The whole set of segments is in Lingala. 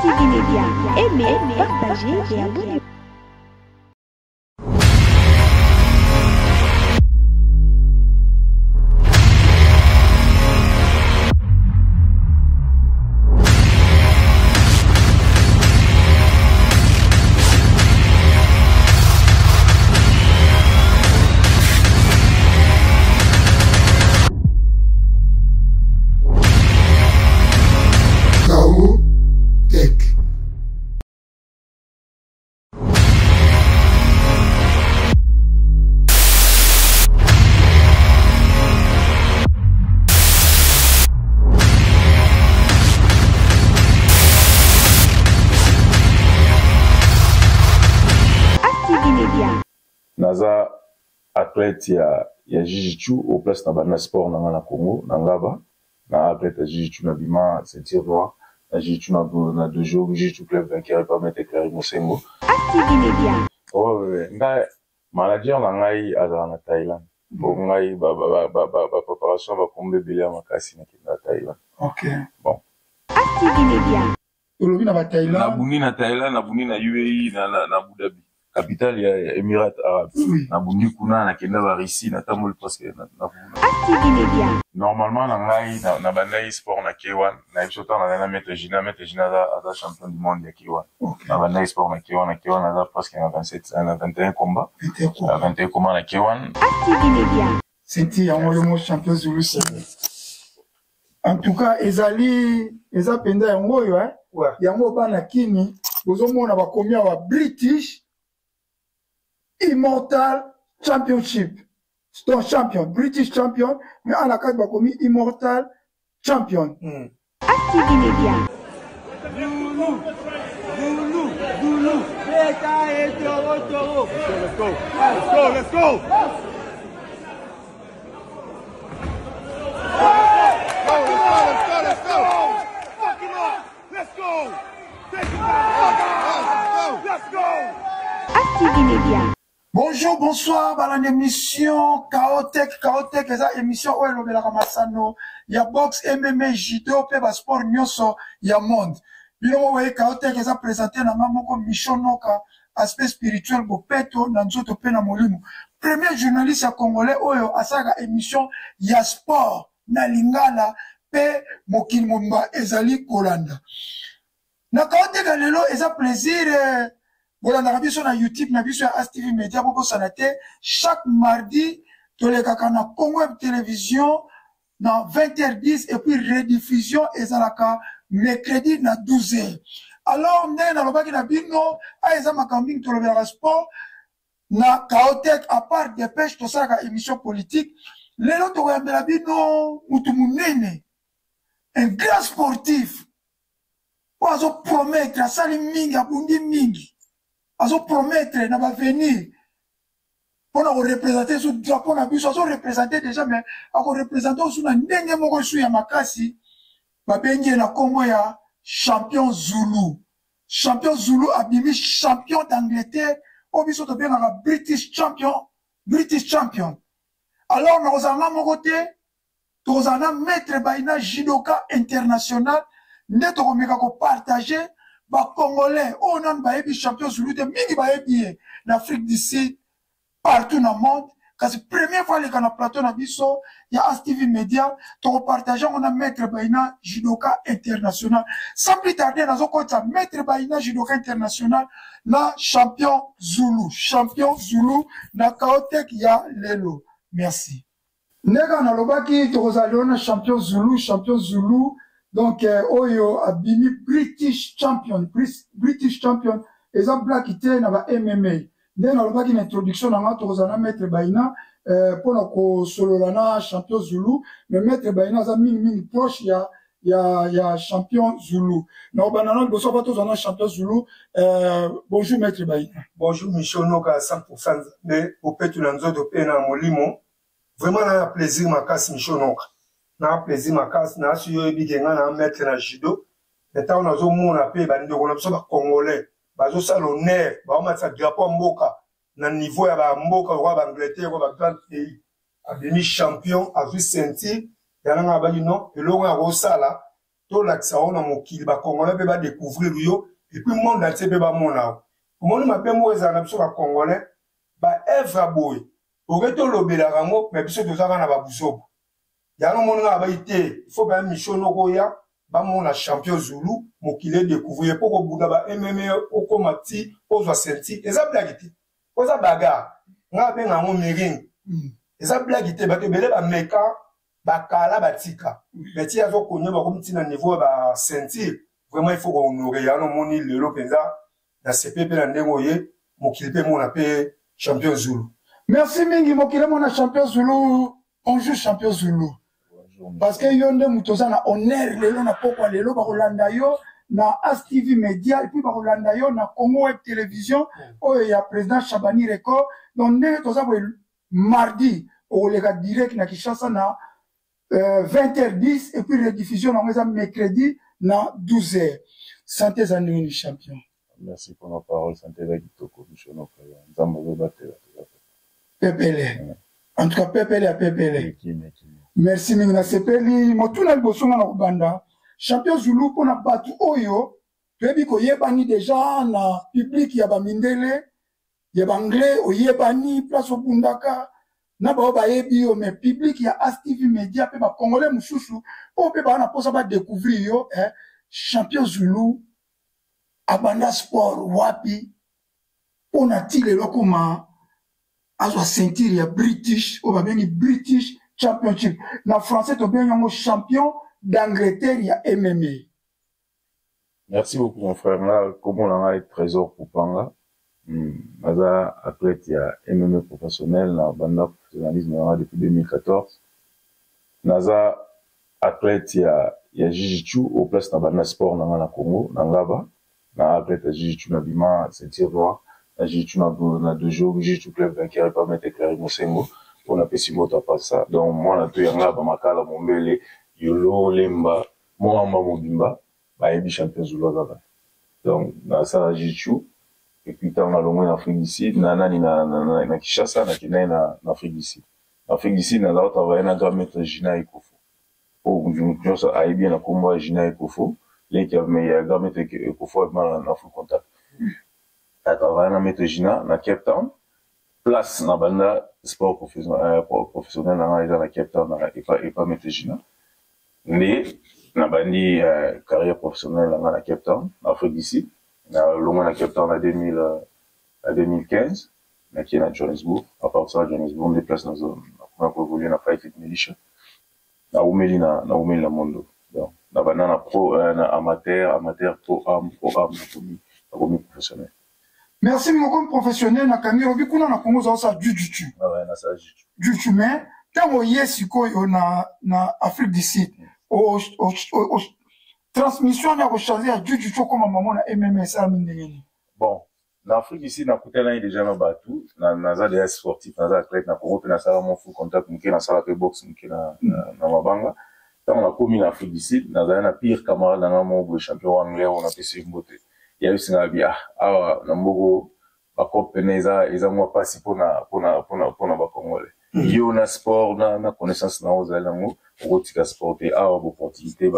TV Média, aimez, partagez et abonnez-vous. Naza athlète ya Jiu-Jitsu au place na sport na Congo na ngaba na athlète ya Jiu-Jitsu na bima ceinture noire na Jiu-Jitsu na deux jours Jiu-Jitsu club vainqueur pas mettre Claire Mosengo. TV Média. Oh nga manager na ngai azala na Thaïlande. Bon ngai ba préparation ba kombe belé makasi na Thaïlande. OK. Bon. TV Média. Olobi na Thaïlande. Na Thaïlande, na buni na UAE na Abu Dhabi. Capitale ya Émirats Arabes. Na bundi kuna na kenda ba Russie na tamol parce que na TV Média. normalement na ngai na bandai sport na K1 na isota na mettre Gina za champion du monde ya K1. Na bandai sport na K1 na presque na 27 na 21 combats. 21 combats na K1. TV Média. C'était un moyen champion Zulu. En tout cas, eza penda yango yo yango bana kini bozomona bakomia wa British Immortal Championship. C'est un champion, British champion, mais à la carte bakomi Immortal Champion. TV Média. Zulu. Beta et Toro. Let's go. TV Média. Bonjour, bonsoir, dans l'émission Chaotech, eza émission où elle la masano, ya boxe, MMA, judo, pe sport nyonso, ya monde. Bino moye Chaotech eza présenté na mamoko Mishonoka, aspect spirituel bopeto, na nzoto pe na molimo. Premier journaliste ya congolais oyo asaka émission ya sport, na lingala, pe mokili momba ezali kolanda. Na Chaotech lelo eza plaisir, voilà, on a vu sur YouTube, on a vu sur TV Média, chaque mardi, tous les gars na Congo Télévision, dans 20h10, et puis rediffusion, et ça la mercredi, na 12h. Alors, on a le bino, a eza makambing, tout le sport, na Chaotech, à part des pêches, tout ça, émission politique, les autres, on a la bino, moutumunene, un grand sportif, on a promettre, à sali mingi, à bundi mingi. Azo promettre na va venir pour nous représenter ce drapeau na biso azo représenter déjà mais ako représenter sous na ndenge moko su ya makasi ba bengi na kombo ya champion Zulu abimi champion d'Angleterre au biso to benga British champion alors na ozanga moko te to ozanga maître baina judoka international ndeto ko meka ko partager ba Congolais, on a baébi champion Zulu de mingi baébi l'Afrique du Sud, partout dans le monde. Quand c'est la première fois que na plateau na biso, il y a TV Média, ton partageant on a maître baina judoka international. Sans plus tarder, dans un maître baina judoka international, na champion Zulu, na Chaotech ya lelo. Merci. Nega na lobaki, to champion Zulu, donc, Oyo abimi British champion, exemple là qui était dans la MMA. Dès la une introduction dans notre Rosana Maître Baina, pour notre sololana champion Zulu, mais Maître Baina a mis proche, il y a champion Zulu. Non, banana, nous sommes champion Zulu, bonjour Maître Baina. Bonjour Michel Noka à 100%, mais au pétu l'anzo de pena molimo. Vraiment, on a plaisir ma casse Michel Noka. Na plaisir makasi na suyo ebikenga na mettre na judo eta on azo mona pe ba ndeko na biso ba congolais bazo sa l'honneur ba matsa drapeau mboka na niveau ya ba mboka wa ba Angleterre wa ba grand pays a demi champion a vu senti yana ba non elonga ko sala tolakisa ona mokili bakongolais mpe badécouvrir yo et puis monde entier mpe bamona omoni mabe moko ezala na biso bakongolais baevre ya boye oke tolobelaka yango me biso tozaka na babuzobo yango omoningaka bai te fo baya mission noko oya bamona champion zulu mokili edécouvrir mpo kobunda ba-MMA okoma ti ozwa senti eza blagi te oza bagare nga abenga yango miring eza blagi te bato ebele bameka bakala batika beti azokonya bakomi ntina niveau ya basentir vraiment il faut kohonore yango omoni lelo mpenza na sepe mpe na ndenge oye mokili mpe mona mpe champion zulu. Merci mingi mokili mona champion zulu. Bonjour champion zulu. Parce que yo nde mutoza na honneur lelo na pokwa lelo bakolanda yo na As TV Media et puis bakolanda yo na Congo Web Télévision oyo ya président Chabani Record. Donc ndenge toza boye mardi okolega direct na Kinshasa na 20h10 et puis rediffusion na ngeza mercredi na 12h. Santé za ndenge champion. Merci pour la parole. Santé la kitoko mishono kaya. Nzambo batela. Pepele. En tout cas Pepele a Pepele. Merci mingi na sepeli motuna liboso na kubanda champion zulu pona batu oyo toyebi koyebani déjà na public ya bamindele ya banglais oyebani place obundaka na bao bayebi yo mais public ya As TV Media pe ba congolais mususu o pe ba na posa ba découvrir yo champion zulu abanda sport wapi pona tile lokoma azwa ceinture ya British o ba bengi British Championship. Na français, tu bien un champion d'Angleterre, il y a MMA. Merci beaucoup, mon frère. Là, comme on a un trésor pour Panga, Maza athlète, il y a MMA professionnel, na banda professionnalisme depuis 2014. Naza athlète, il y a Jiu-Jitsu au place na banda sport na Congo, na Ngaba. Na athlète Jiu-Jitsu na bima, c'est tir noir. Na Jiu-Jitsu na 2 jours, Jiu-Jitsu club vainqueur, pas mettre Clary Mosengo. On a fait si moto pas ça. Donc, moi, on a tout yanga, makala, mombele, yolo, lemba, moamba, mobimba, ebi champion zulu azaba. Donc, na ça, jiu-jitsu. Et puis, quand on a l'ongé en Afrique d'ici, na Kinshasa, na Kenya, na Afrique d'ici. En Afrique d'ici, na là, travaillé na grand maître Gina Ekofo. Oh, je sais, a bien na combat Gina Ekofo. Là, qui a grand maître Ekofo avec moi en full contact. A travaillé na maître Gina, na Cape Town. Place na banda sport professionnel na Cape Town et pas mettre Gina. Mais na bandi carrière professionnelle na Cape Town, en Afrique d'ici. Na longa na Cape Town à 2015, na qui na Johannesburg. À part ça, Johannesburg on déplace dans zone. On a évolué na Fight Fit Militia. Na umeli na mondo. Donc na banda na pro na amateur pro am na commis professionnel. Merci beaucoup professionnel na kangi obi kuna na Congo za sa jiu-jitsu. Ouais, na ça jiu-jitsu. Jiu-jitsu mais tango yesiko na Afrique du Sud o transmission na ko changer ya jiu-jitsu comme maman na MMA ça mindengeni. Bon, na Afrique ici na kutela déjà na batu na za des sportifs na za athlète na Congo pe na sala mon full contact mke na sala pe boxe mke na mabanga. Tant on a commis en Afrique du Sud na za na pire camarade na mo champion anglais on a pesi mbote. Il y a eu ça bien na mbogo bakopeneza ezamwa pasi pona bakongole yo na sport na connaissance na ozalango otika sport et opportunité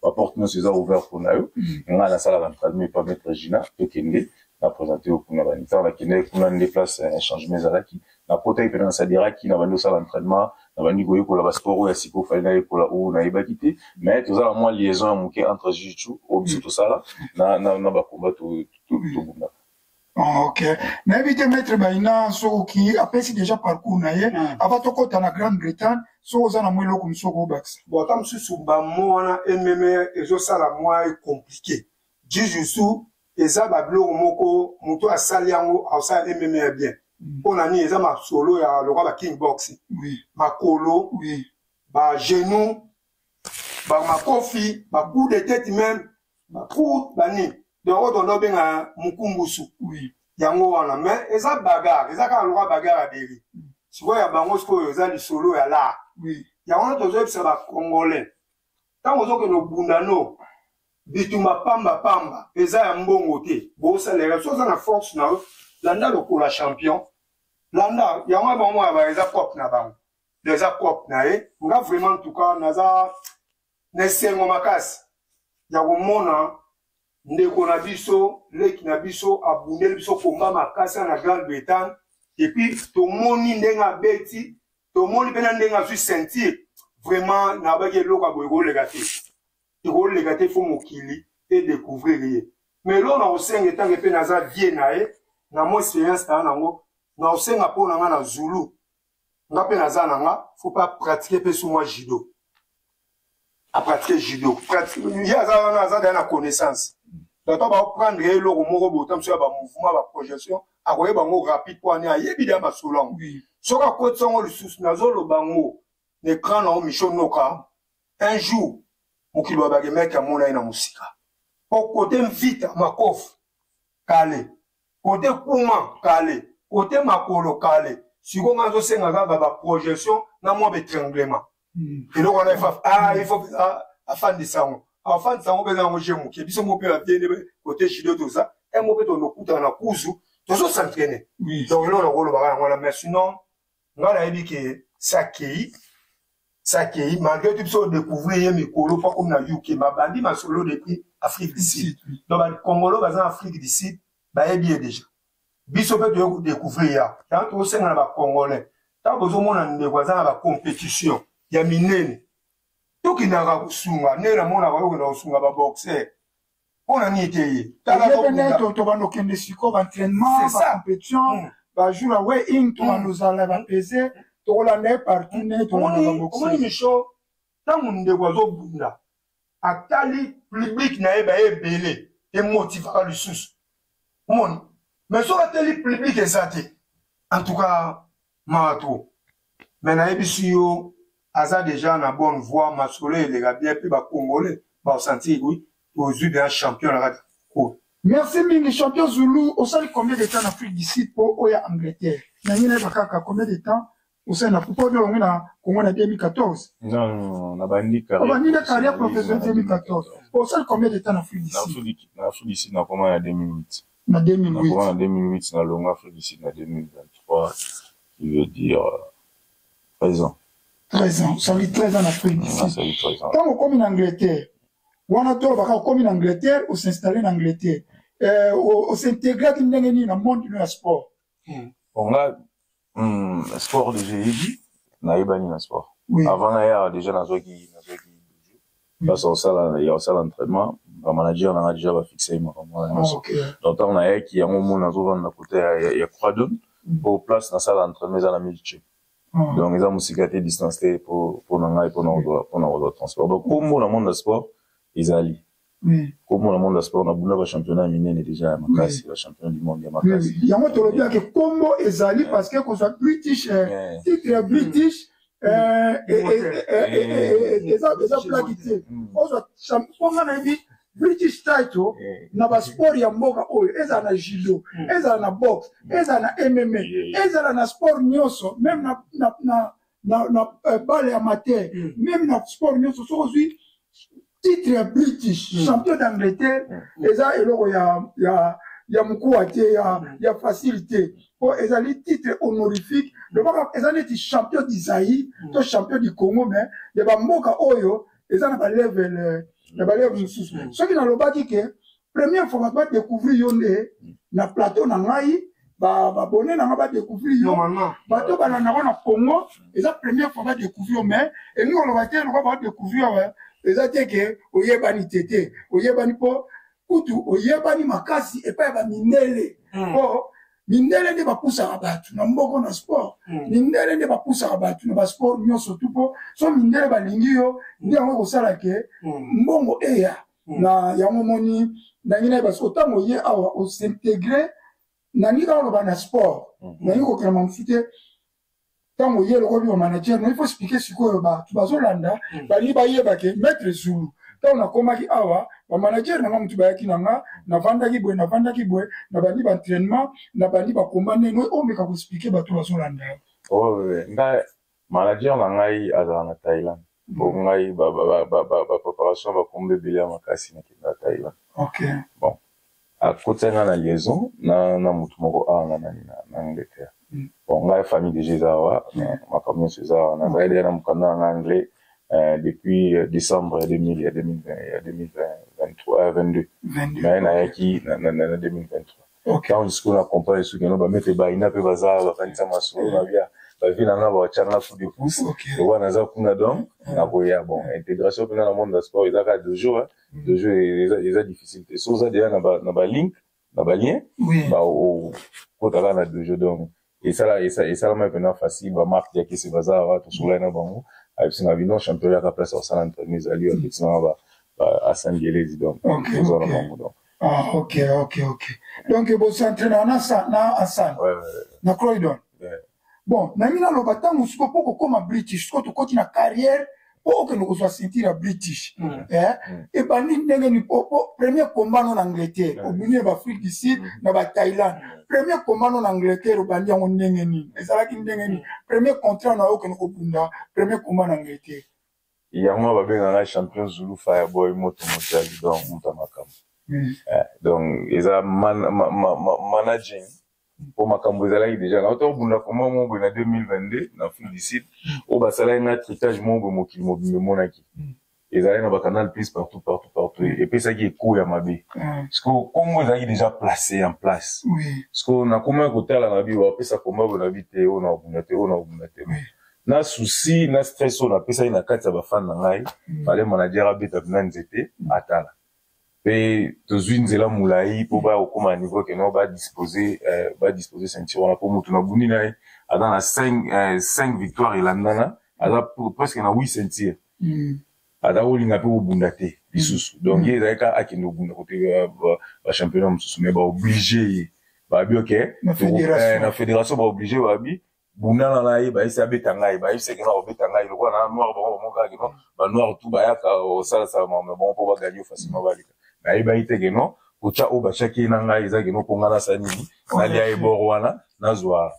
porte nous c'est ouvert pour nous nga na sala d'entraînement pas mettre Gina Kende na présenter au kuna banita la Kende kuna ne place un changement zalaki na potay pe na sadira ki na bando sala d'entraînement na bandi goyo ko la sport ya siko fallait ko la ou na ibakité mais tout ça moi liaison moké entre jiu-jitsu au biso tout ça là na ba combat tout bunda. Ok. N'invite maître Baina so qui a passé déjà parcours na ye avant to kota na Grande-Bretagne so za na mwelo comme so go box. Bon tam susu ba mo wana MMA ezo sala moi compliqué. Jiu-jitsu eza ba bloko moko moto asali yango asa MMA bien. On a ni eza ma solo ya le ba kickboxing. Oui. Makolo, oui. Ba genou, ba makofi, ba coup de tête même, ba coup bani. Donc on doit bien mukumbusu. Oui. Yango wana mais eza bagarre, eza ka le bagarre à deri. Si vous ya bango sko eza li solo ya là. Oui. Yango to zo bisa ba congolais. Tango zo ke no bundano bituma pamba eza ya mbongo te. Bo salera so za na force na landa lokola champion. Landa yango ba mo ba eza cop na bango. Déjà cop na nga vraiment en tout cas naza nesengo makasi. ya komona ndeko na biso leki na biso abundeli biso komba makasi na Grande-Bretagne et puis tomoni ndenge abeti tomoni mpena ndenge azwi sentir vraiment na baki eloko aboye kolega te fo mokili e découvrir ye mais lo na osenga etange mpe naza vie na ye na mo expérience na nango na osenga mpo na nga na Zulu nga mpe naza na nga faut pas pratiquer mpe sur moi judo à pratiquer judo ye aza wana aza daya na connaissance bato baprendre ye eloko moko bota mosu ya bamouvement baprojection akoyeba ngo rapide mpo ane ayebi deya masolo yango soki akotisa yango lisusu nazoloba ngo na écran nango Michel Noka un jour mokili wa bakemeki amona ye na mosika po kote mvita makofi kale kote kuma kale kote makolo kale siko nga azosenga kaka baprojection na mwa betranglement eloko wana ifo afandisa yango afandisa yango mpenza yango je moke biso mo mpe baviene kote judo toza mo mpe tondokutana na kuzu tozosentraîne donc eloko nakolobaka yango wana mais sinon nga nayebi ke sakei malgré tout biso découvrir ye mikolo mpo comme na UK babandi masolo depuis Afrique du Sud donc bakongolo baza na Afrique du Sud bayebi ye déjà biso mpe toye kodécouvrir ya tango tokosenga na bakongolais ntango bozomona ndeko aza na bacompétition ya minene tokendaka kosunga nde namonaka yokenda kosunga baboxer mpona nini te ye tobandokende siko baentraînement bacompétition bajour ya weigh-in tobandozala bapese tokolanda ye partout ne tolandaka boxer misho ntango ndeko azobunda atali public na ye baye ebele emotivaka lisusu omoni mais soki ateli public eza te en tout cas mato mais nayebisi yo aza déjà na bonne voie masolo elega bien mpe bacongolais baosentir oui ozwi bien champion na kati cour. Merci mingi champion Zulu osali combien de temps en Afrique du Sud po oya Angleterre nangi na bakaka combien de temps osali na football bien ongi na Congo na 2014 non na bandi carrière professionnelle 2014 osali combien de temps en Afrique du Sud na Afrique du Sud na comment na 2008 na 2008 na 2008 na longa Afrique du Sud na 2023 qui veut dire 13 ans 13 ans ça dit 13 ans en Afrique du Sud quand on comme en Angleterre wana to baka comme en Angleterre ou s'installer en Angleterre ou s'intégrer dans le monde du sport on a sport déjà dit na ibani na sport avant là déjà na zoki parce que ça il y a ça l'entraînement le manager n'a déjà pas fixé donc on a qui a un moment na zo vendre côté il y a Croydon pour place dans ça l'entraînement dans la milieu donc ils ont musicalité distancée pour nanga et pour nos transport donc comme le monde du sport ils allient comme le monde du sport on a beaucoup de championnats minés déjà makasi le champion du monde ya makasi il y a moi to bien que Congo ils allient parce que qu'on soit British titre British et ça plaquité on soit champion na bi British title na ba sport ya mboka oyo eza na judo eza na boxe eza na MMA eza na sport nyoso même na balle amateur même na sport nyoso so ozwi titre British champion d'Angleterre eza eloko ya mkuwa te ya facilité po eza li titre honorifique le baka eza neti champion d'Isaïe to champion du Congo mais ya ba mboka oyo eza na ba level ce qui n'a pas dit que première fois va découvrir yonde na plateau na ngai ba bonné na ba découvrir yo bato ba na Congo et la première fois va découvrir mais et nous on va découvrir eza te que oyebani tete oyebani po kutu oyebani makasi et pas ba minele po mindele nde bapusa bato na mboko na sport mindele nde bapusa bato na ba sport nyonso tout po so mindele balingi yo ndi yango kosala ke mbongo eya na yango moni na ngina ba sotango ye awa o s'intégrer na ngi ka ba na sport na ngi ko kama mfite tango ye lokoli wa manager no il faut expliquer sikoyo ba bazolanda bali ba yeba ke maître Zulu tant on a komaki awa ba manager na mtu bayaki nanga na vandaki boy na bandi ba entraînement na bandi ba combat no o meka ko expliquer ba to bazolanda nga manager na ngai azala na Thailand bo ngai ba préparation ba kombe bele makasi na Thailand bon à côté na liaison na mutu moko anga na Angleterre bon ngai famille de Jézawa ma famille Jézawa na zaidi na mukanda na anglais depuis décembre 2022. Mais na qui na 2023. Quand jusqu'on a comparé ce que nous va mettre baina pe bazar va kanisa masolo na bia ba vina na ba changa coup de pouce et wana za kuna donc na koya bon intégration dans le monde du sport il y a 2 jours ils a difficulté so ça déjà na ba link na ba lien ba au kota na 2 jours donc et ça maintenant facile ba marque ya qui se bazar tout sur là na bango avec son avion championnat à place au salon de mes alliés effectivement ba à Saint-Gélé donc ah ok donc bon s'entraîner na Hassan na Croydon bon na mina lo batangu siko poko koma British siko to koti na carrière poko no ko sentir à British et bandi ndenge ni premier combat en Angleterre au milieu ba Afrique du Sud na ba Thaïlande premier combat en Angleterre au bandi en ndenge ni ezala ki ndenge ni premier contrat na ko no bunda premier combat en Angleterre yango ba benga champion Zulu Fireboy moto mondial donc mutamakam donc eza managing pour makambo ezalaki déjà na oto bunda koma mo na 2022 na Afrique du Sud o basala na tritage mo mokili mobimbe monaki ezalaki na ba canal plus partout et puis ça qui est cool ya mabe parce que comme ezalaki déjà placé en place parce que na koma kotala na bi wa pesa koma bona bité o na bunda te na souci na stress on a pesa ina kati ya ba fan na ngai fallait manager abeta bina nzete atala pe tozwi nzela mulai po ba okoma niveau que no ba disposer ceinture on a pour mutu na buni na dans la 5 victoires ilandana ala presque na 8 ceintures ada olinga pe obundate lisusu donc il y a akino bunda côté ba championnat mususu mais ba obligé ba bi OK na fédération ba obligé ba bi bunda na ye ba isa betanga ba isa ke na obetanga le kwa na noir ba moka ke no ba noir tout ba ya ka o sala mais bon po ba gagner facilement ba lika na ye ba ite ke no ucha o ba shaki na ngai za ke no ponga na sanini na lia e borwana na zwa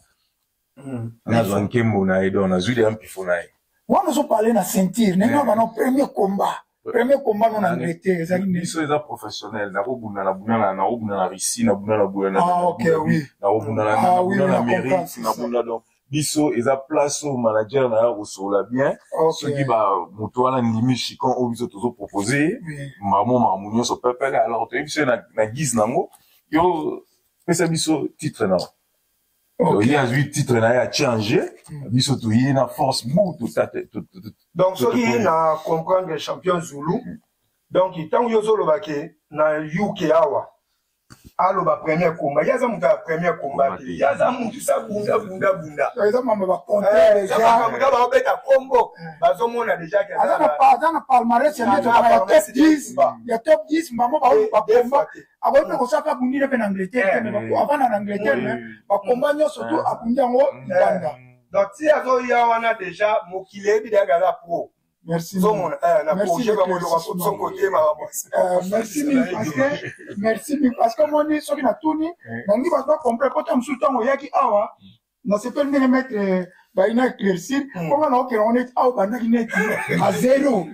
nkembo na edo na zwi de ampifo na ye wana so parler na ceinture nenga ba no premier combat non Angleterre ezali biso eza professionnel na bunda na Russie na bunda na OK oui na bunda na Amérique na bunda donc biso eza place au manager na o sola bien ce qui ba moto wana ndimi chikon o biso tozo proposer mamunyo so pepele alors to biso na guise nango yo pesa biso titre na il y a 8 titres na ya changer biso to yi na force tout donc ce qui na comprendre le champion Zulu donc tant yo zo lobake na UK awa aloba premier combat yaza muta premier combat yaza mutu sa bunda yaza mama ba compter déjà muta ba beta combo bazo mona déjà que azana palmarès ya top 10 mama ba combat avant ko saka bundile pe na Angleterre mais avant na Angleterre ba combat nyo surtout abundi yango Uganda donc si azo ya wana déjà mokile bi daga pro. Merci. Merci parce que moi ni so na tuni na ngi ba comprendre ko tam sultan oyaki awa na se peut ne mettre ba ina éclaircir comment on que on est awa ba na net à zéro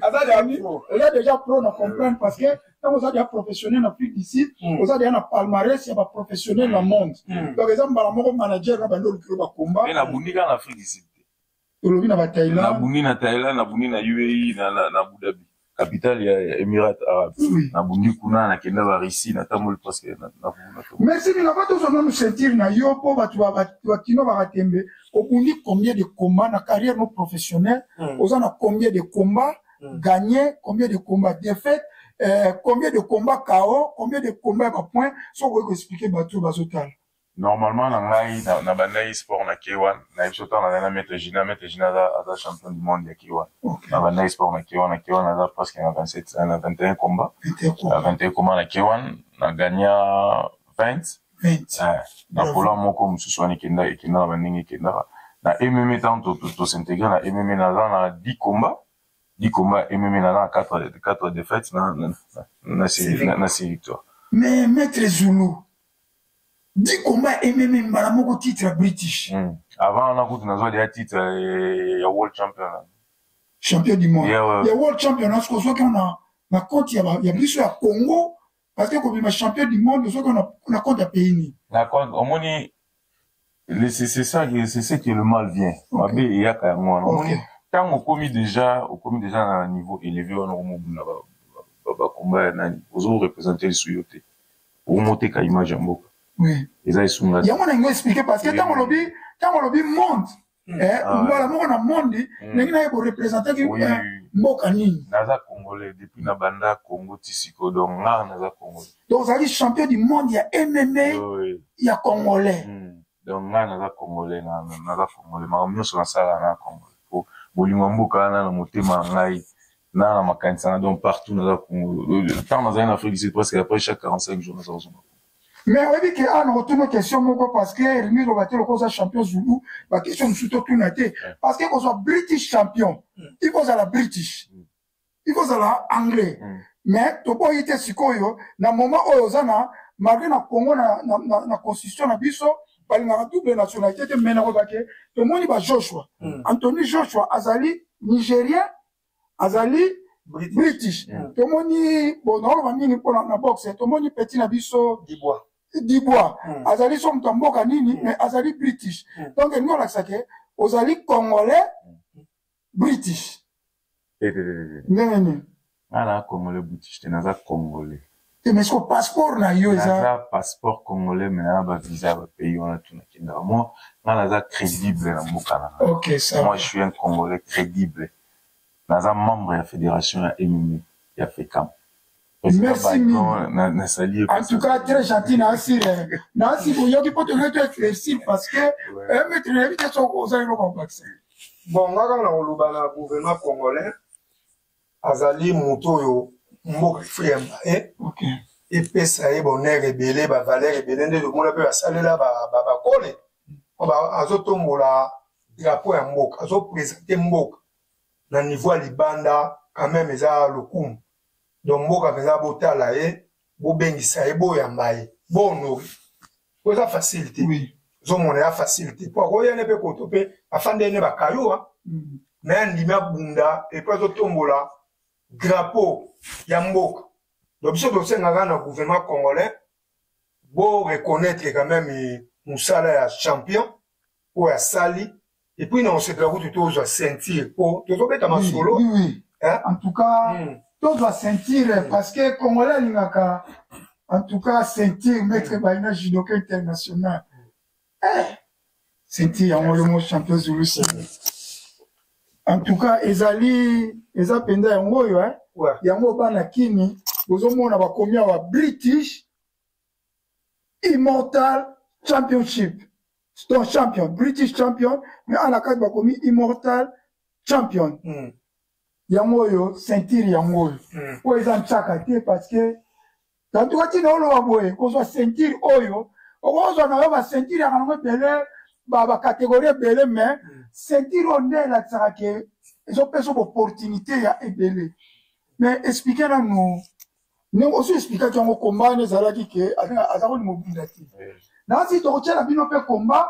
il a déjà pro na comprendre parce que quand vous êtes déjà professionnel en Afrique d'ici vous êtes déjà na palmarès il y a pas professionnel dans le monde donc exemple ba mo manager na ba ndo le ba combat mais na bundika en Afrique d'ici Olobi na Thaïlande na Thaïlande na buni na UAE na Abu Dhabi capitale ya Émirats Arabes na bundi kuna na kenda ba Russie na tamol parce que na merci mais là-bas tous on nous sentir na yo po batu ba kino ba tembe au bundi combien de combats na carrière no professionnelle aux en a combien de combats gagnés combien de combats défaites combien de combats KO combien de combats à points so ko expliquer batu ba total normalement na ngai na bandai sport na K1 na ibsota na mettre Gina za champion du monde ya K1 na bandai sport na K1 na presque na 27 na 21 combats 21 combats na K1 na gagna 20 na pola moko mususu ni kenda na bandingi kenda na MMA tant to s'intégrer na MMA na 10 combats MMA na 4 défaites na 6 victoires mais maître Zulu 10 combats MMA mbala moko titre British. Avant on a coûté nazo des titres ya world champion du monde. Ya world champion parce que soit qu'on a compte ya biso ya Congo parce que comme champion du monde soit qu'on a compte à pays ni. D'accord, au moins c'est ça qui est le mal vient. Mabe ya ka moi. tant on commis déjà à un niveau élevé, on a combat nani. Vous représentez le souyoté. Pour monter qu'à image en boca. Oui. Et ça, ils sont là. Il y a un expliquer parce que tant on lobby monte. Voilà, moi on a monde, n'est-ce pas pour représenter qui mboka nini. Naza Congolais depuis na banda Congo Tisiko donc là naza Congolais. Donc ça dit champion du monde, il y a MMA, il y a Congolais. Donc là naza Congolais naza Congolais. Ma mieux sur la salle na Congolais. Bolingo mboka na motema ngai na makanisa donc partout naza Congolais. Tant naza en Afrique c'est presque après chaque 45 jours naza Congolais. Mais on dit qu'on retourne aux questions parce que Rémi Robaté le cause champion Zulu, la question nous tout tourné parce que qu'on soit British champion, il faut à la British, il faut à la anglais. Mais to boy était sikoyo na moment où ozana malgré na Congo na constitution na biso bali na double nationalité de mena Robaté to moni ba Joshua Anthony Joshua azali nigérien azali British to moni bon on va mini pour la boxe to moni petit na biso Dibois, azali som tamboka nini, mais azali British. Donc, nous, on a ça que, azali Congolais, British. Non. Ah, Congolais, British, t'es naza Congolais. Mais ce passeport, na yo, naza passeport Congolais, mais na ba visa, ba pays, on a tout na kinda. Moi, naza crédible, na mboka na. Ok, ça. Moi, je suis un Congolais crédible. Naza membre de la fédération à MMA, il a fait camp. Merci mille. En tout cas, très gentil, Nancy. Nancy, vous y'avez pas de être facile parce que, mettre les vies sont aux aéros complexes. Bon, on a le gouvernement congolais, Azali Moutoyo, Mok Friamba, ok. Et pesa e bonheur rebelle, ba valeur rebelle, de monde peut saler là, ba kole. On va azotombola drapeau ya Mbok, azo présenter Mbok. Na niveau libanda, quand même, eza lokumu. Donc, mboka venza botala bo bengisa bo yambaye bo honori ko za facilité oui zo mona ya facilité pour ko yene pe ko topé afande ne bakayo mais ndima bunda et puis zo tombola drapeau ya mboka donc biso do senga na gouvernement congolais bo reconnaître quand même musala ya champion ou ya sali et puis non c'est la route tout zo sentir pour to beta masolo oui en tout cas tout doit sentir parce que Congolais n'ingaka en tout cas sentir maître Baina judoka international sentir en le champion Zulu en tout cas ezali penda yango yo yango bana kini bozomona bakomia wa British Immortal Championship donc champion British champion mais à la carte bakomi Immortal Champion yango yo sentir yango po eza nchaka te parce que tantu kati na olo waboye ko so sentir oyo okozo na yo ba sentir ya kango bele ba catégorie bele mais sentir on est la tsaka ke ils ont besoin d'opportunité ya ebele mais expliquer na nous aussi expliquer que on combat ne zala ki ke azako ni mobilité na si to tshela bino pe combat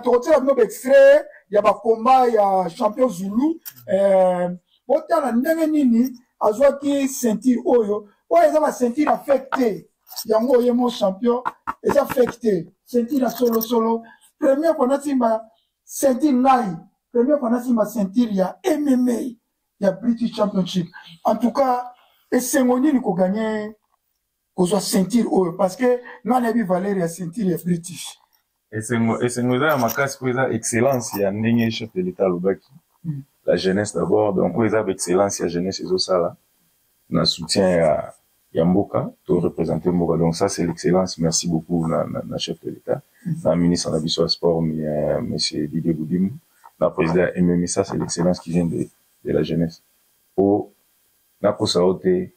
to tshela bino extrait ya ba combat ya champion Zulu Botala ndenge nini azwaki ceinture oyo eza ba ceinture affecté yango yemo champion eza affecté ceinture solo première fois natimba ceinture ngai première fois natimba ceinture ya MMA ya British Championship en tout cas esengo nini ko gagner kozwa ceinture oyo parce que nana bi valeur ya ceinture ya British esengo za makasi ko eza excellence ya ndenge chef de l'état lobaki la jeunesse d'abord, donc ils avaient excellence la jeunesse et ça là, on soutien à Mboka, tout représenter Mboka, donc ça c'est l'excellence, merci beaucoup la chef de l'État, la ministre de la sport, monsieur Didier Boudim, la présidente MMA, ça c'est l'excellence qui vient de la jeunesse. Pour la possibilité,